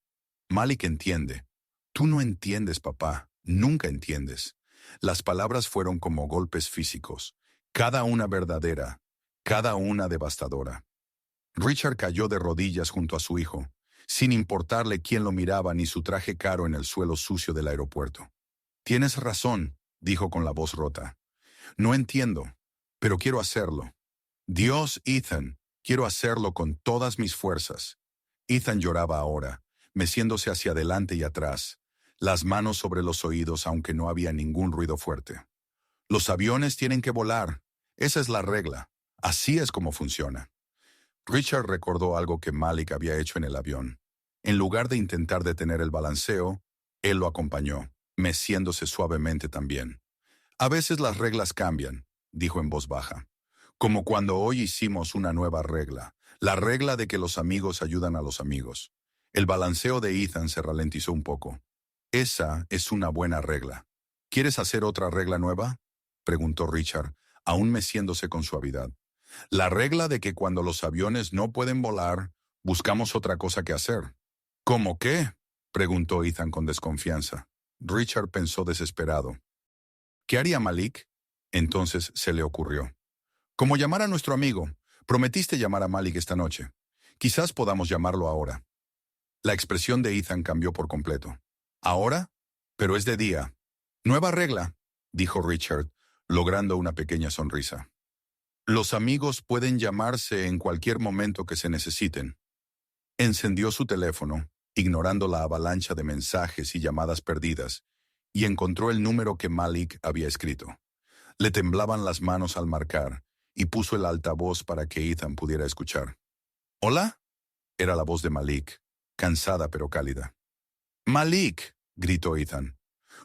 Malik entiende». «Tú no entiendes, papá. Nunca entiendes». Las palabras fueron como golpes físicos, cada una verdadera, cada una devastadora. Richard cayó de rodillas junto a su hijo, sin importarle quién lo miraba ni su traje caro en el suelo sucio del aeropuerto. «Tienes razón», dijo con la voz rota. «No entiendo, pero quiero hacerlo. Dios, Ethan, quiero hacerlo con todas mis fuerzas». Ethan lloraba ahora, meciéndose hacia adelante y atrás, las manos sobre los oídos aunque no había ningún ruido fuerte. «Los aviones tienen que volar. Esa es la regla. Así es como funciona». Richard recordó algo que Malik había hecho en el avión. En lugar de intentar detener el balanceo, él lo acompañó, meciéndose suavemente también. «A veces las reglas cambian», dijo en voz baja. «Como cuando hoy hicimos una nueva regla, la regla de que los amigos ayudan a los amigos». El balanceo de Ethan se ralentizó un poco. «Esa es una buena regla. ¿Quieres hacer otra regla nueva?», preguntó Richard, aún meciéndose con suavidad. «La regla de que cuando los aviones no pueden volar, buscamos otra cosa que hacer». «¿Cómo qué?», preguntó Ethan con desconfianza. Richard pensó desesperado. ¿Qué haría Malik? Entonces se le ocurrió. «Como llamar a nuestro amigo. Prometiste llamar a Malik esta noche. Quizás podamos llamarlo ahora». La expresión de Ethan cambió por completo. «¿Ahora? Pero es de día». «Nueva regla», dijo Richard, logrando una pequeña sonrisa. «Los amigos pueden llamarse en cualquier momento que se necesiten». Encendió su teléfono, ignorando la avalancha de mensajes y llamadas perdidas, y encontró el número que Malik había escrito. Le temblaban las manos al marcar, y puso el altavoz para que Ethan pudiera escuchar. «¿Hola?», era la voz de Malik, cansada pero cálida. «Malik», gritó Ethan.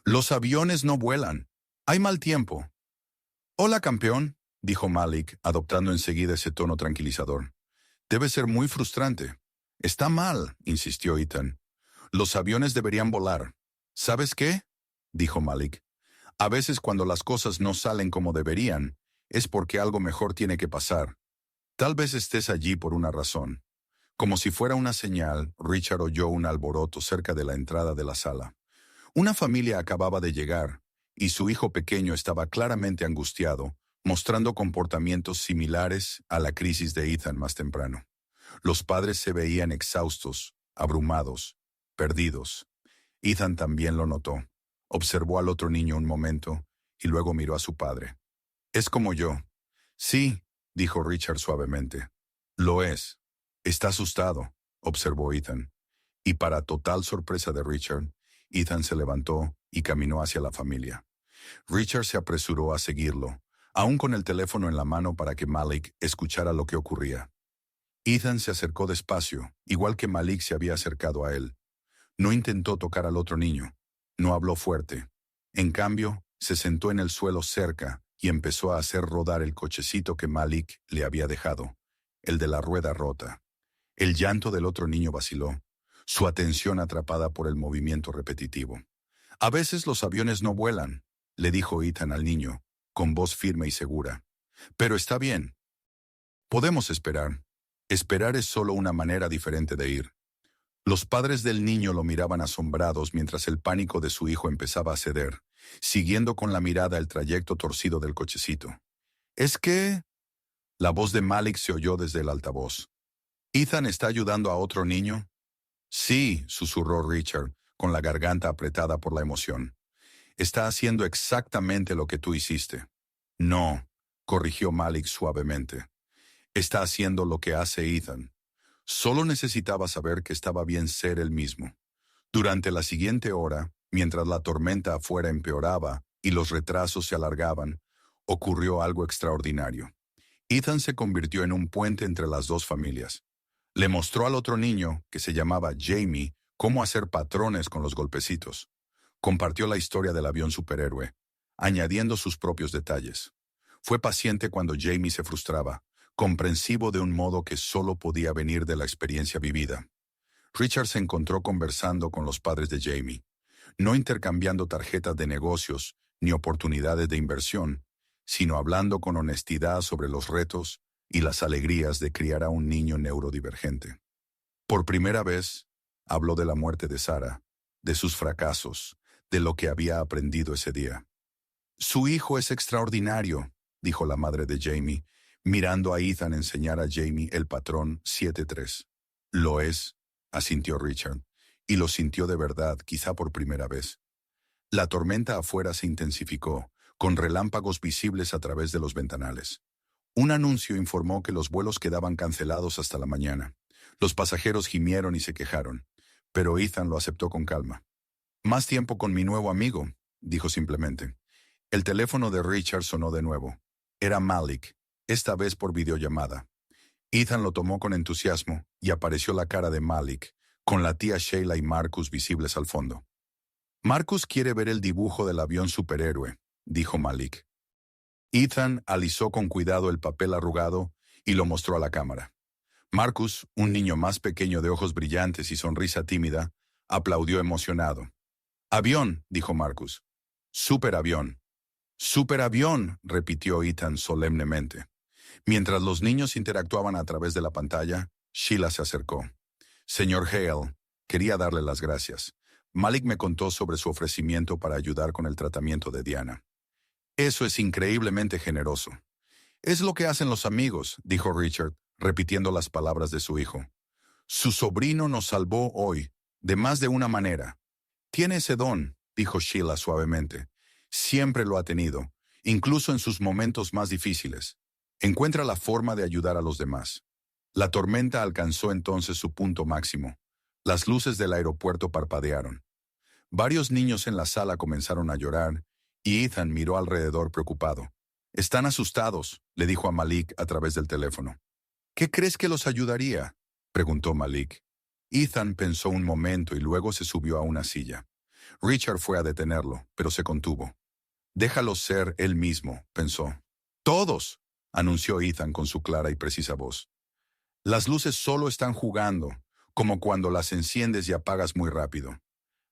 «Los aviones no vuelan. Hay mal tiempo». «Hola, campeón», dijo Malik, adoptando enseguida ese tono tranquilizador. «Debe ser muy frustrante». «Está mal», insistió Ethan. «Los aviones deberían volar». «¿Sabes qué?», dijo Malik. «A veces cuando las cosas no salen como deberían, es porque algo mejor tiene que pasar. Tal vez estés allí por una razón». Como si fuera una señal, Richard oyó un alboroto cerca de la entrada de la sala. Una familia acababa de llegar, y su hijo pequeño estaba claramente angustiado, mostrando comportamientos similares a la crisis de Ethan más temprano. Los padres se veían exhaustos, abrumados, perdidos. Ethan también lo notó. Observó al otro niño un momento, y luego miró a su padre. «Es como yo». «Sí», dijo Richard suavemente. «Lo es». «Está asustado», observó Ethan. Y para total sorpresa de Richard, Ethan se levantó y caminó hacia la familia. Richard se apresuró a seguirlo, aún con el teléfono en la mano para que Malik escuchara lo que ocurría. Ethan se acercó despacio, igual que Malik se había acercado a él. No intentó tocar al otro niño. No habló fuerte. En cambio, se sentó en el suelo cerca y empezó a hacer rodar el cochecito que Malik le había dejado, el de la rueda rota. El llanto del otro niño vaciló, su atención atrapada por el movimiento repetitivo. A veces los aviones no vuelan, le dijo Ethan al niño, con voz firme y segura. Pero está bien. Podemos esperar. Esperar es solo una manera diferente de ir. Los padres del niño lo miraban asombrados mientras el pánico de su hijo empezaba a ceder, siguiendo con la mirada el trayecto torcido del cochecito. ¿Es que...? La voz de Malik se oyó desde el altavoz. ¿Ethan está ayudando a otro niño? Sí, susurró Richard, con la garganta apretada por la emoción. Está haciendo exactamente lo que tú hiciste. No, corrigió Malik suavemente. Está haciendo lo que hace Ethan. Solo necesitaba saber que estaba bien ser él mismo. Durante la siguiente hora, mientras la tormenta afuera empeoraba y los retrasos se alargaban, ocurrió algo extraordinario. Ethan se convirtió en un puente entre las dos familias. Le mostró al otro niño, que se llamaba Jamie, cómo hacer patrones con los golpecitos. Compartió la historia del avión superhéroe, añadiendo sus propios detalles. Fue paciente cuando Jamie se frustraba, comprensivo de un modo que solo podía venir de la experiencia vivida. Richard se encontró conversando con los padres de Jamie, no intercambiando tarjetas de negocios ni oportunidades de inversión, sino hablando con honestidad sobre los retos y las alegrías de criar a un niño neurodivergente. Por primera vez, habló de la muerte de Sarah, de sus fracasos, de lo que había aprendido ese día. Su hijo es extraordinario, dijo la madre de Jamie, mirando a Ethan enseñar a Jamie el patrón 7-3. Lo es, asintió Richard, y lo sintió de verdad, quizá por primera vez. La tormenta afuera se intensificó, con relámpagos visibles a través de los ventanales. Un anuncio informó que los vuelos quedaban cancelados hasta la mañana. Los pasajeros gimieron y se quejaron, pero Ethan lo aceptó con calma. Más tiempo con mi nuevo amigo, dijo simplemente. El teléfono de Richard sonó de nuevo. Era Malik, esta vez por videollamada. Ethan lo tomó con entusiasmo y apareció la cara de Malik, con la tía Sheila y Marcus visibles al fondo. Marcus quiere ver el dibujo del avión superhéroe, dijo Malik. Ethan alisó con cuidado el papel arrugado y lo mostró a la cámara. Marcus, un niño más pequeño de ojos brillantes y sonrisa tímida, aplaudió emocionado. «Avión», dijo Marcus. «Superavión». «Superavión», repitió Ethan solemnemente. Mientras los niños interactuaban a través de la pantalla, Sheila se acercó. «Señor Hale, quería darle las gracias. Malik me contó sobre su ofrecimiento para ayudar con el tratamiento de Diana». «Eso es increíblemente generoso». «Es lo que hacen los amigos», dijo Richard, repitiendo las palabras de su hijo. «Su sobrino nos salvó hoy, de más de una manera». «Tiene ese don», dijo Sheila suavemente. «Siempre lo ha tenido, incluso en sus momentos más difíciles. Encuentra la forma de ayudar a los demás». La tormenta alcanzó entonces su punto máximo. Las luces del aeropuerto parpadearon. Varios niños en la sala comenzaron a llorar, y Ethan miró alrededor preocupado. «Están asustados», le dijo a Malik a través del teléfono. «¿Qué crees que los ayudaría?», preguntó Malik. Ethan pensó un momento y luego se subió a una silla. Richard fue a detenerlo, pero se contuvo. «Déjalo ser él mismo», pensó. «Todos», anunció Ethan con su clara y precisa voz. «Las luces solo están jugando, como cuando las enciendes y apagas muy rápido.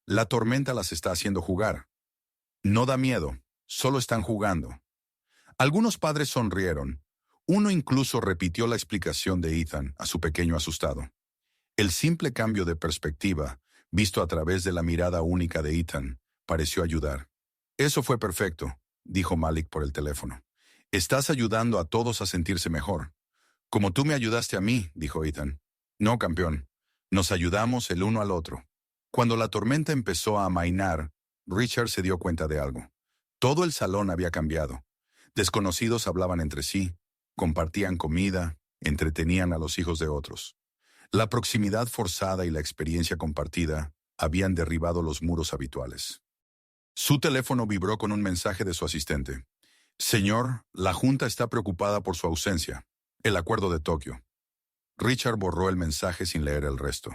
La tormenta las está haciendo jugar. No da miedo, solo están jugando». Algunos padres sonrieron. Uno incluso repitió la explicación de Ethan a su pequeño asustado. El simple cambio de perspectiva, visto a través de la mirada única de Ethan, pareció ayudar. «Eso fue perfecto», dijo Malik por el teléfono. «Estás ayudando a todos a sentirse mejor». «Como tú me ayudaste a mí», dijo Ethan. «No, campeón. Nos ayudamos el uno al otro». Cuando la tormenta empezó a amainar, Richard se dio cuenta de algo. Todo el salón había cambiado. Desconocidos hablaban entre sí, compartían comida, entretenían a los hijos de otros. La proximidad forzada y la experiencia compartida habían derribado los muros habituales. Su teléfono vibró con un mensaje de su asistente. «Señor, la Junta está preocupada por su ausencia. El acuerdo de Tokio». Richard borró el mensaje sin leer el resto.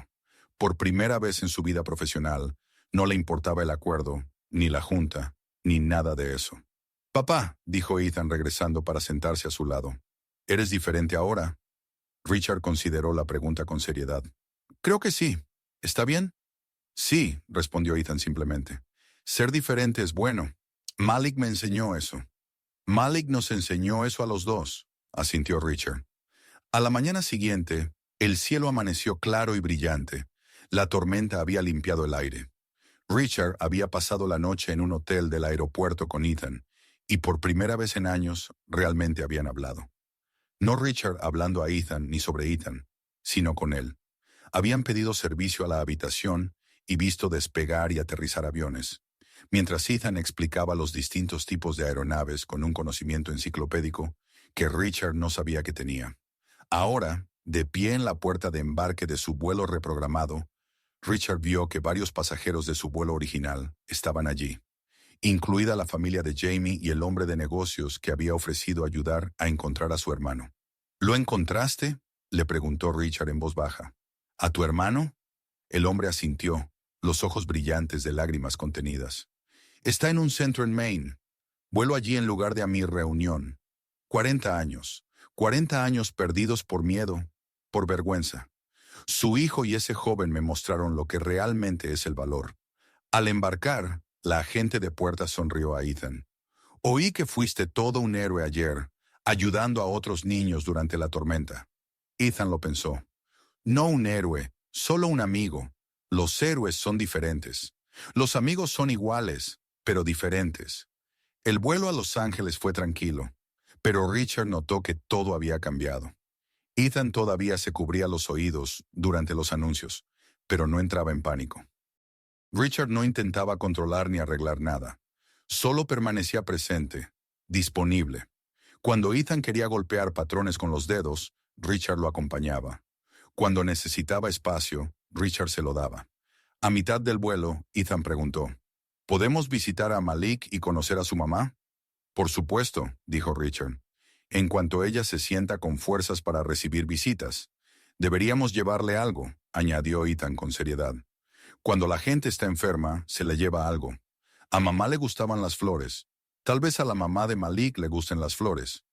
Por primera vez en su vida profesional, no le importaba el acuerdo, ni la junta, ni nada de eso. «Papá», dijo Ethan regresando para sentarse a su lado. «¿Eres diferente ahora?» Richard consideró la pregunta con seriedad. «Creo que sí. ¿Está bien?» «Sí», respondió Ethan simplemente. «Ser diferente es bueno. Malik me enseñó eso». «Malik nos enseñó eso a los dos», asintió Richard. A la mañana siguiente, el cielo amaneció claro y brillante. La tormenta había limpiado el aire. Richard había pasado la noche en un hotel del aeropuerto con Ethan, y por primera vez en años realmente habían hablado. No Richard hablando a Ethan ni sobre Ethan, sino con él. Habían pedido servicio a la habitación y visto despegar y aterrizar aviones, mientras Ethan explicaba los distintos tipos de aeronaves con un conocimiento enciclopédico que Richard no sabía que tenía. Ahora, de pie en la puerta de embarque de su vuelo reprogramado, Richard vio que varios pasajeros de su vuelo original estaban allí, incluida la familia de Jamie y el hombre de negocios que había ofrecido ayudar a encontrar a su hermano. «¿Lo encontraste?», le preguntó Richard en voz baja. «¿A tu hermano?». El hombre asintió, los ojos brillantes de lágrimas contenidas. «Está en un centro en Maine. Vuelo allí en lugar de a mi reunión. 40 años. 40 años perdidos por miedo, por vergüenza. Su hijo y ese joven me mostraron lo que realmente es el valor». Al embarcar, la agente de puertas sonrió a Ethan. «Oí que fuiste todo un héroe ayer, ayudando a otros niños durante la tormenta». Ethan lo pensó. «No un héroe, solo un amigo. Los héroes son diferentes. Los amigos son iguales, pero diferentes». El vuelo a Los Ángeles fue tranquilo, pero Richard notó que todo había cambiado. Ethan todavía se cubría los oídos durante los anuncios, pero no entraba en pánico. Richard no intentaba controlar ni arreglar nada. Solo permanecía presente, disponible. Cuando Ethan quería golpear patrones con los dedos, Richard lo acompañaba. Cuando necesitaba espacio, Richard se lo daba. A mitad del vuelo, Ethan preguntó, «¿Podemos visitar a Malik y conocer a su mamá?» «Por supuesto», dijo Richard. «En cuanto ella se sienta con fuerzas para recibir visitas. Deberíamos llevarle algo», añadió Ethan con seriedad. «Cuando la gente está enferma, se le lleva algo. A mamá le gustaban las flores. Tal vez a la mamá de Malik le gusten las flores».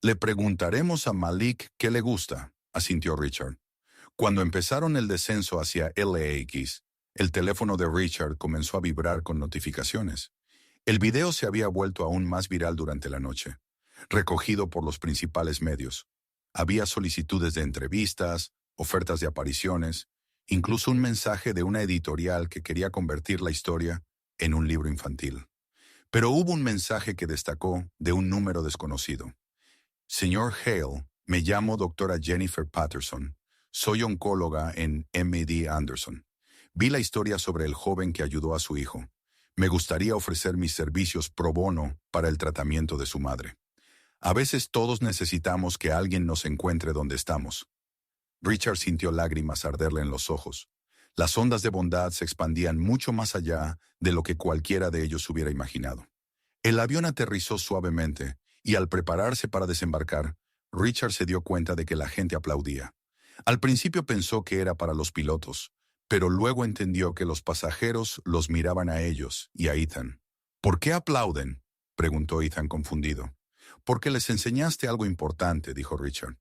«Le preguntaremos a Malik qué le gusta», asintió Richard. Cuando empezaron el descenso hacia LAX, el teléfono de Richard comenzó a vibrar con notificaciones. El video se había vuelto aún más viral durante la noche, recogido por los principales medios. Había solicitudes de entrevistas, ofertas de apariciones, incluso un mensaje de una editorial que quería convertir la historia en un libro infantil. Pero hubo un mensaje que destacó de un número desconocido. «Señor Hale, me llamo doctora Jennifer Patterson. Soy oncóloga en MD Anderson. Vi la historia sobre el joven que ayudó a su hijo. Me gustaría ofrecer mis servicios pro bono para el tratamiento de su madre. A veces todos necesitamos que alguien nos encuentre donde estamos». Richard sintió lágrimas arderle en los ojos. Las ondas de bondad se expandían mucho más allá de lo que cualquiera de ellos hubiera imaginado. El avión aterrizó suavemente, y al prepararse para desembarcar, Richard se dio cuenta de que la gente aplaudía. Al principio pensó que era para los pilotos, pero luego entendió que los pasajeros los miraban a ellos y a Ethan. «¿Por qué aplauden?», preguntó Ethan confundido. «Porque les enseñaste algo importante», dijo Richard.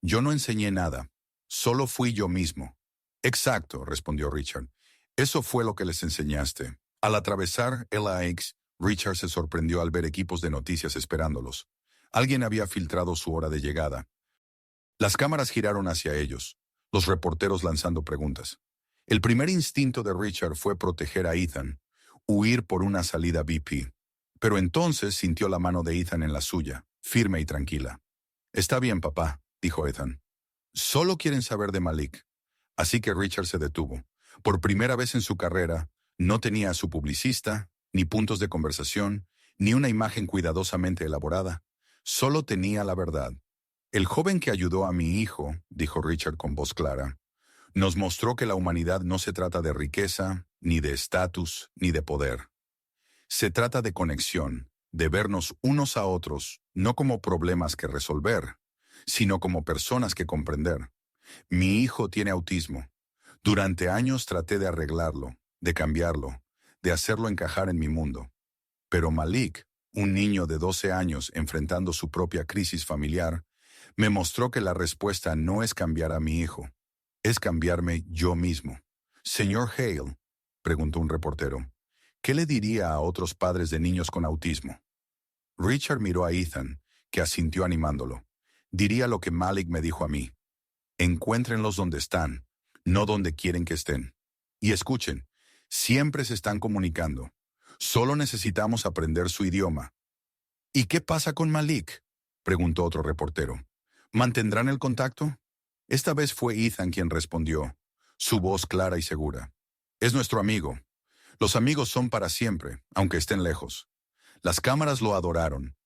«Yo no enseñé nada, solo fui yo mismo». «Exacto», respondió Richard. «Eso fue lo que les enseñaste». Al atravesar LAX, Richard se sorprendió al ver equipos de noticias esperándolos. Alguien había filtrado su hora de llegada. Las cámaras giraron hacia ellos, los reporteros lanzando preguntas. El primer instinto de Richard fue proteger a Ethan, huir por una salida VIP. Pero entonces sintió la mano de Ethan en la suya, firme y tranquila. «Está bien, papá», dijo Ethan. «Solo quieren saber de Malik». Así que Richard se detuvo. Por primera vez en su carrera, no tenía a su publicista, ni puntos de conversación, ni una imagen cuidadosamente elaborada. Solo tenía la verdad. «El joven que ayudó a mi hijo», dijo Richard con voz clara, «nos mostró que la humanidad no se trata de riqueza, ni de estatus, ni de poder. Se trata de conexión, de vernos unos a otros, no como problemas que resolver, sino como personas que comprender. Mi hijo tiene autismo. Durante años traté de arreglarlo, de cambiarlo, de hacerlo encajar en mi mundo. Pero Malik, un niño de 12 años enfrentando su propia crisis familiar, me mostró que la respuesta no es cambiar a mi hijo, es cambiarme yo mismo. Señor Hale, preguntó un reportero, ¿qué le diría a otros padres de niños con autismo? Richard miró a Ethan, que asintió animándolo. Diría lo que Malik me dijo a mí. Encuéntrenlos donde están, no donde quieren que estén. Y escuchen, siempre se están comunicando. Solo necesitamos aprender su idioma. ¿Y qué pasa con Malik?, preguntó otro reportero. ¿Mantendrán el contacto? Esta vez fue Ethan quien respondió, su voz clara y segura. Es nuestro amigo. Los amigos son para siempre, aunque estén lejos. Las cámaras lo adoraron.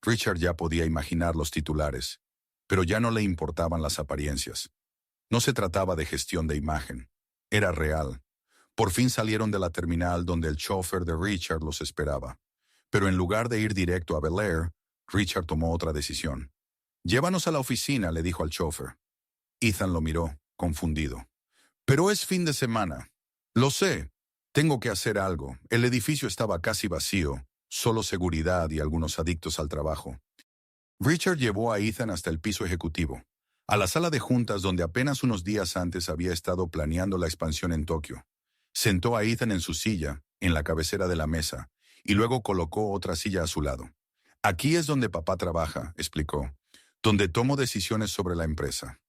Richard ya podía imaginar los titulares, pero ya no le importaban las apariencias. No se trataba de gestión de imagen. Era real. Por fin salieron de la terminal donde el chofer de Richard los esperaba. Pero en lugar de ir directo a Bel Air, Richard tomó otra decisión. «Llévanos a la oficina», le dijo al chofer. Ethan lo miró, confundido. «Pero es fin de semana». «Lo sé. Tengo que hacer algo. El edificio estaba casi vacío, solo seguridad y algunos adictos al trabajo». Richard llevó a Ethan hasta el piso ejecutivo, a la sala de juntas donde apenas unos días antes había estado planeando la expansión en Tokio. Sentó a Ethan en su silla, en la cabecera de la mesa, y luego colocó otra silla a su lado. «Aquí es donde papá trabaja», explicó, «donde tomo decisiones sobre la empresa».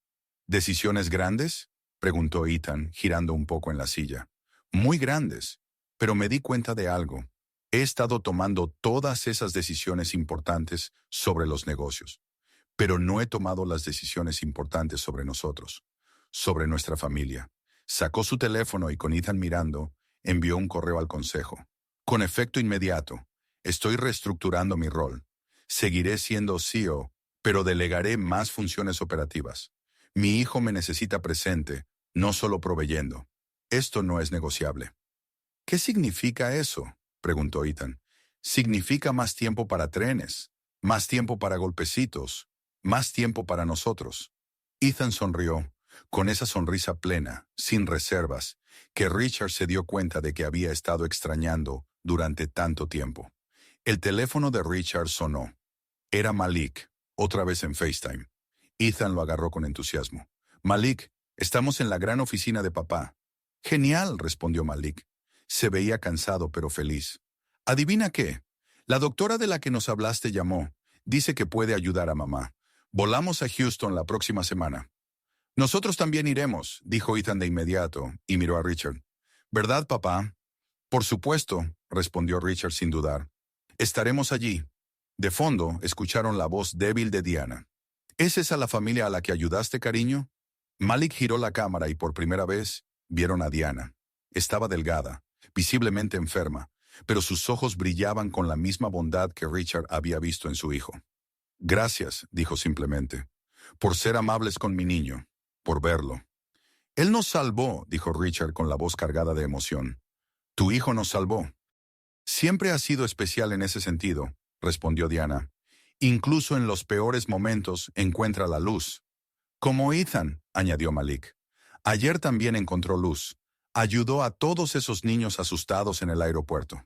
«¿Decisiones grandes?», preguntó Ethan, girando un poco en la silla. «Muy grandes, pero me di cuenta de algo. He estado tomando todas esas decisiones importantes sobre los negocios, pero no he tomado las decisiones importantes sobre nosotros, sobre nuestra familia». Sacó su teléfono y con Ethan mirando, envió un correo al consejo. «Con efecto inmediato, estoy reestructurando mi rol. Seguiré siendo CEO, pero delegaré más funciones operativas. Mi hijo me necesita presente, no solo proveyendo. Esto no es negociable». «¿Qué significa eso?», preguntó Ethan. «Significa más tiempo para trenes, más tiempo para golpecitos, más tiempo para nosotros». Ethan sonrió, con esa sonrisa plena, sin reservas, que Richard se dio cuenta de que había estado extrañando durante tanto tiempo. El teléfono de Richard sonó. Era Malik, otra vez en FaceTime. Ethan lo agarró con entusiasmo. «Malik, estamos en la gran oficina de papá». «Genial», respondió Malik. Se veía cansado pero feliz. «¿Adivina qué? La doctora de la que nos hablaste llamó. Dice que puede ayudar a mamá. Volamos a Houston la próxima semana». «Nosotros también iremos», dijo Ethan de inmediato, y miró a Richard. «¿Verdad, papá?» «Por supuesto», respondió Richard sin dudar. «Estaremos allí». De fondo, escucharon la voz débil de Diana. «¿Es esa la familia a la que ayudaste, cariño?». Malik giró la cámara y por primera vez vieron a Diana. Estaba delgada, visiblemente enferma, pero sus ojos brillaban con la misma bondad que Richard había visto en su hijo. «Gracias», dijo simplemente, «por ser amables con mi niño, por verlo». «Él nos salvó», dijo Richard con la voz cargada de emoción. «Tu hijo nos salvó». «Siempre ha sido especial en ese sentido», respondió Diana. «Incluso en los peores momentos encuentra la luz». «Como Ethan», añadió Malik. «Ayer también encontró luz. Ayudó a todos esos niños asustados en el aeropuerto».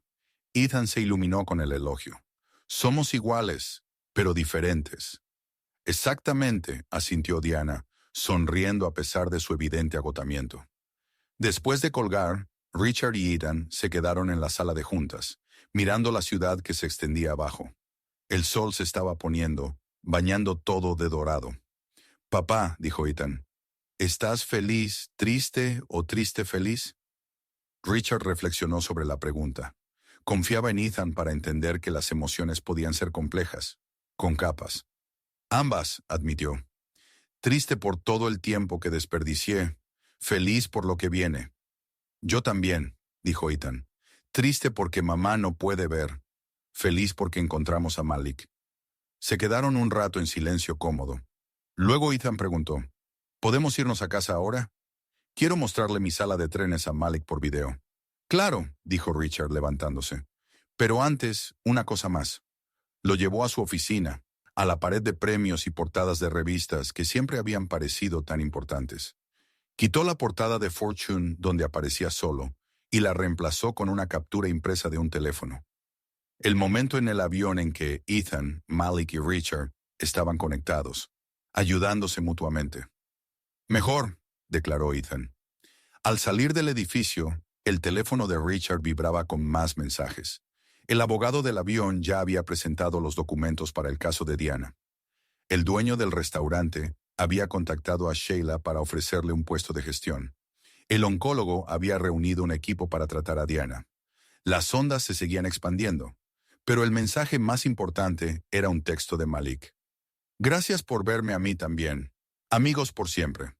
Ethan se iluminó con el elogio. «Somos iguales, pero diferentes». «Exactamente», asintió Diana, sonriendo a pesar de su evidente agotamiento. Después de colgar, Richard y Ethan se quedaron en la sala de juntas, mirando la ciudad que se extendía abajo. El sol se estaba poniendo, bañando todo de dorado. «Papá», dijo Ethan, «¿estás feliz, triste o triste feliz?». Richard reflexionó sobre la pregunta. Confiaba en Ethan para entender que las emociones podían ser complejas, con capas. «Ambas», admitió. «Triste por todo el tiempo que desperdicié, feliz por lo que viene». «Yo también», dijo Ethan. «Triste porque mamá no puede ver, feliz porque encontramos a Malik». Se quedaron un rato en silencio cómodo. Luego Ethan preguntó, «¿Podemos irnos a casa ahora? Quiero mostrarle mi sala de trenes a Malik por video». «Claro», dijo Richard levantándose. «Pero antes, una cosa más». Lo llevó a su oficina, a la pared de premios y portadas de revistas que siempre habían parecido tan importantes. Quitó la portada de Fortune donde aparecía solo y la reemplazó con una captura impresa de un teléfono. El momento en el avión en que Ethan, Malik y Richard estaban conectados, ayudándose mutuamente. Mejor, declaró Ethan. Al salir del edificio, el teléfono de Richard vibraba con más mensajes. El abogado del avión ya había presentado los documentos para el caso de Diana. El dueño del restaurante había contactado a Sheila para ofrecerle un puesto de gestión. El oncólogo había reunido un equipo para tratar a Diana. Las ondas se seguían expandiendo, pero el mensaje más importante era un texto de Malik. Gracias por verme a mí también. Amigos por siempre.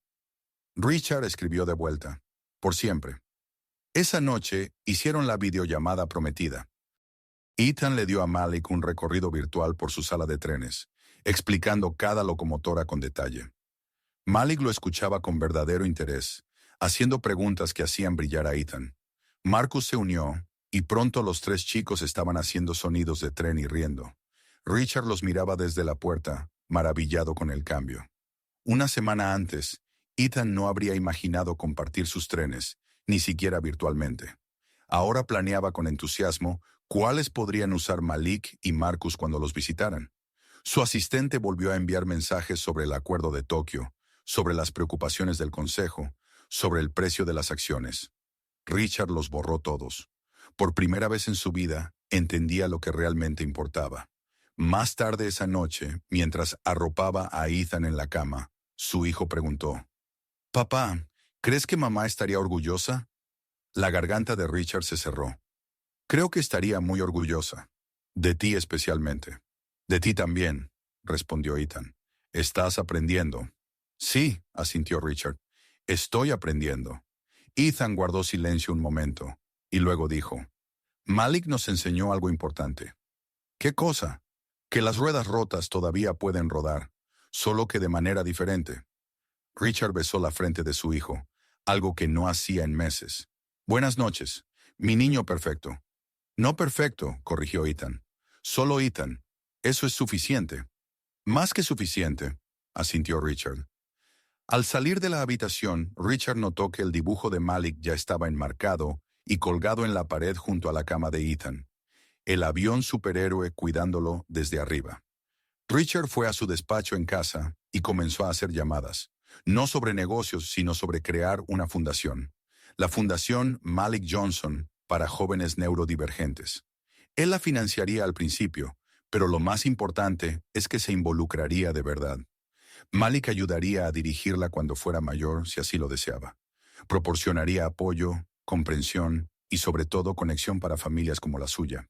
Richard escribió de vuelta. Por siempre. Esa noche hicieron la videollamada prometida. Ethan le dio a Malik un recorrido virtual por su sala de trenes, explicando cada locomotora con detalle. Malik lo escuchaba con verdadero interés, haciendo preguntas que hacían brillar a Ethan. Marcus se unió, y pronto los tres chicos estaban haciendo sonidos de tren y riendo. Richard los miraba desde la puerta, maravillado con el cambio. Una semana antes, Ethan no habría imaginado compartir sus trenes, ni siquiera virtualmente. Ahora planeaba con entusiasmo cuáles podrían usar Malik y Marcus cuando los visitaran. Su asistente volvió a enviar mensajes sobre el acuerdo de Tokio, sobre las preocupaciones del consejo, sobre el precio de las acciones. Richard los borró todos. Por primera vez en su vida, entendía lo que realmente importaba. Más tarde esa noche, mientras arropaba a Ethan en la cama, su hijo preguntó: «Papá, ¿crees que mamá estaría orgullosa?» La garganta de Richard se cerró. «Creo que estaría muy orgullosa. De ti especialmente». «De ti también», respondió Ethan. «Estás aprendiendo». «Sí», asintió Richard. «Estoy aprendiendo». Ethan guardó silencio un momento, y luego dijo: «Malik nos enseñó algo importante». «¿Qué cosa?» «Que las ruedas rotas todavía pueden rodar, solo que de manera diferente». Richard besó la frente de su hijo, algo que no hacía en meses. «Buenas noches, mi niño perfecto». «No perfecto», corrigió Ethan. «Solo Ethan. Eso es suficiente». «Más que suficiente», asintió Richard. Al salir de la habitación, Richard notó que el dibujo de Malik ya estaba enmarcado y colgado en la pared junto a la cama de Ethan. El avión superhéroe cuidándolo desde arriba. Richard fue a su despacho en casa y comenzó a hacer llamadas, no sobre negocios, sino sobre crear una fundación. La Fundación Malik Johnson para jóvenes neurodivergentes. Él la financiaría al principio, pero lo más importante es que se involucraría de verdad. Malik ayudaría a dirigirla cuando fuera mayor, si así lo deseaba. Proporcionaría apoyo, comprensión y sobre todo conexión para familias como la suya.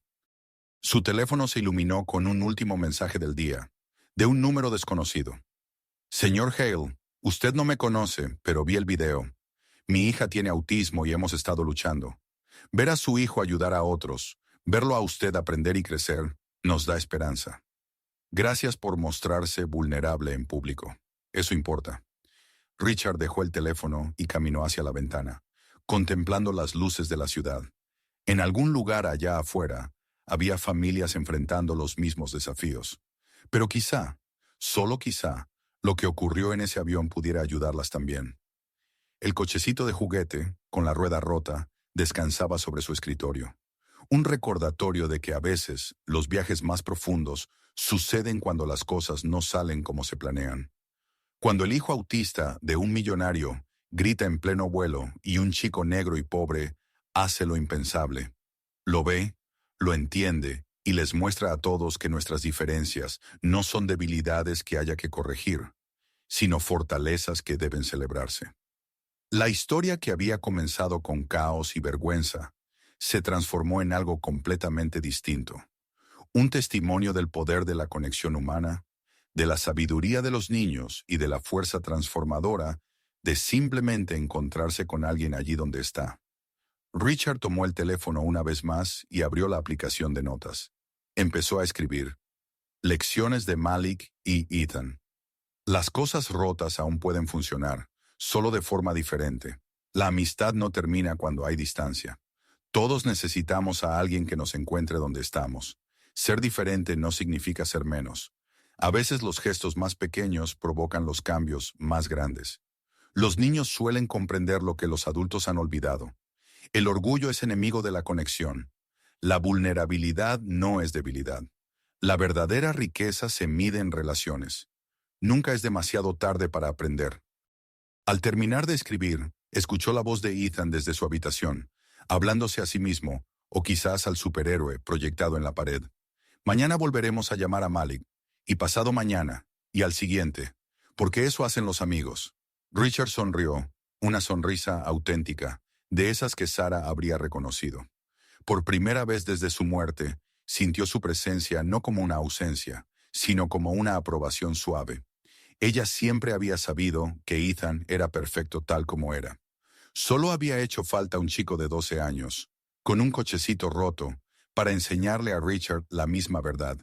Su teléfono se iluminó con un último mensaje del día, de un número desconocido. «Señor Hale, usted no me conoce, pero vi el video. Mi hija tiene autismo y hemos estado luchando. Ver a su hijo ayudar a otros, verlo a usted aprender y crecer, nos da esperanza. Gracias por mostrarse vulnerable en público. Eso importa». Richard dejó el teléfono y caminó hacia la ventana, contemplando las luces de la ciudad. En algún lugar allá afuera, había familias enfrentando los mismos desafíos. Pero quizá, solo quizá, lo que ocurrió en ese avión pudiera ayudarlas también. El cochecito de juguete, con la rueda rota, descansaba sobre su escritorio. Un recordatorio de que a veces los viajes más profundos suceden cuando las cosas no salen como se planean. Cuando el hijo autista de un millonario grita en pleno vuelo y un chico negro y pobre hace lo impensable. Lo ve, lo entiende y les muestra a todos que nuestras diferencias no son debilidades que haya que corregir, sino fortalezas que deben celebrarse. La historia que había comenzado con caos y vergüenza se transformó en algo completamente distinto. Un testimonio del poder de la conexión humana, de la sabiduría de los niños y de la fuerza transformadora de simplemente encontrarse con alguien allí donde está. Richard tomó el teléfono una vez más y abrió la aplicación de notas. Empezó a escribir: «Lecciones de Malik y Ethan». Las cosas rotas aún pueden funcionar, solo de forma diferente. La amistad no termina cuando hay distancia. Todos necesitamos a alguien que nos encuentre donde estamos. Ser diferente no significa ser menos. A veces los gestos más pequeños provocan los cambios más grandes. Los niños suelen comprender lo que los adultos han olvidado. El orgullo es enemigo de la conexión. La vulnerabilidad no es debilidad. La verdadera riqueza se mide en relaciones. Nunca es demasiado tarde para aprender. Al terminar de escribir, escuchó la voz de Ethan desde su habitación, hablándose a sí mismo, o quizás al superhéroe proyectado en la pared. Mañana volveremos a llamar a Malik, y pasado mañana, y al siguiente, porque eso hacen los amigos. Richard sonrió, una sonrisa auténtica, de esas que Sara habría reconocido. Por primera vez desde su muerte, sintió su presencia no como una ausencia, sino como una aprobación suave. Ella siempre había sabido que Ethan era perfecto tal como era. Solo había hecho falta un chico de 12 años, con un cochecito roto, para enseñarle a Richard la misma verdad.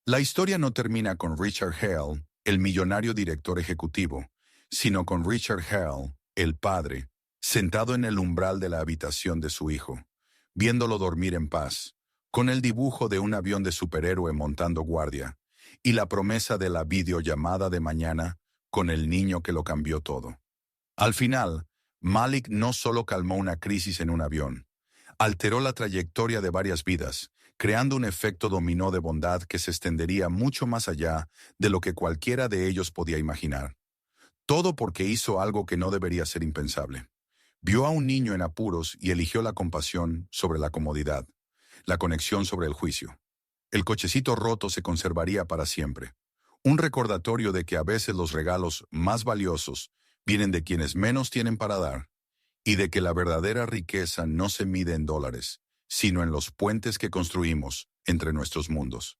La historia no termina con Richard Hale, el millonario director ejecutivo, sino con Richard Hale, el padre, sentado en el umbral de la habitación de su hijo, viéndolo dormir en paz, con el dibujo de un avión de superhéroe montando guardia, y la promesa de la videollamada de mañana con el niño que lo cambió todo. Al final, Malik no solo calmó una crisis en un avión, alteró la trayectoria de varias vidas, creando un efecto dominó de bondad que se extendería mucho más allá de lo que cualquiera de ellos podía imaginar. Todo porque hizo algo que no debería ser impensable. Vio a un niño en apuros y eligió la compasión sobre la comodidad, la conexión sobre el juicio. El cochecito roto se conservaría para siempre. Un recordatorio de que a veces los regalos más valiosos vienen de quienes menos tienen para dar, y de que la verdadera riqueza no se mide en dólares, sino en los puentes que construimos entre nuestros mundos.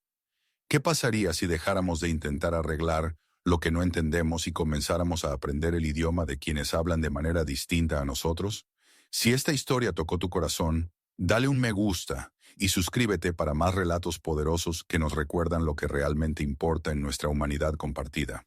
¿Qué pasaría si dejáramos de intentar arreglar lo que no entendemos y comenzáramos a aprender el idioma de quienes hablan de manera distinta a nosotros? Si esta historia tocó tu corazón, dale un me gusta y suscríbete para más relatos poderosos que nos recuerdan lo que realmente importa en nuestra humanidad compartida.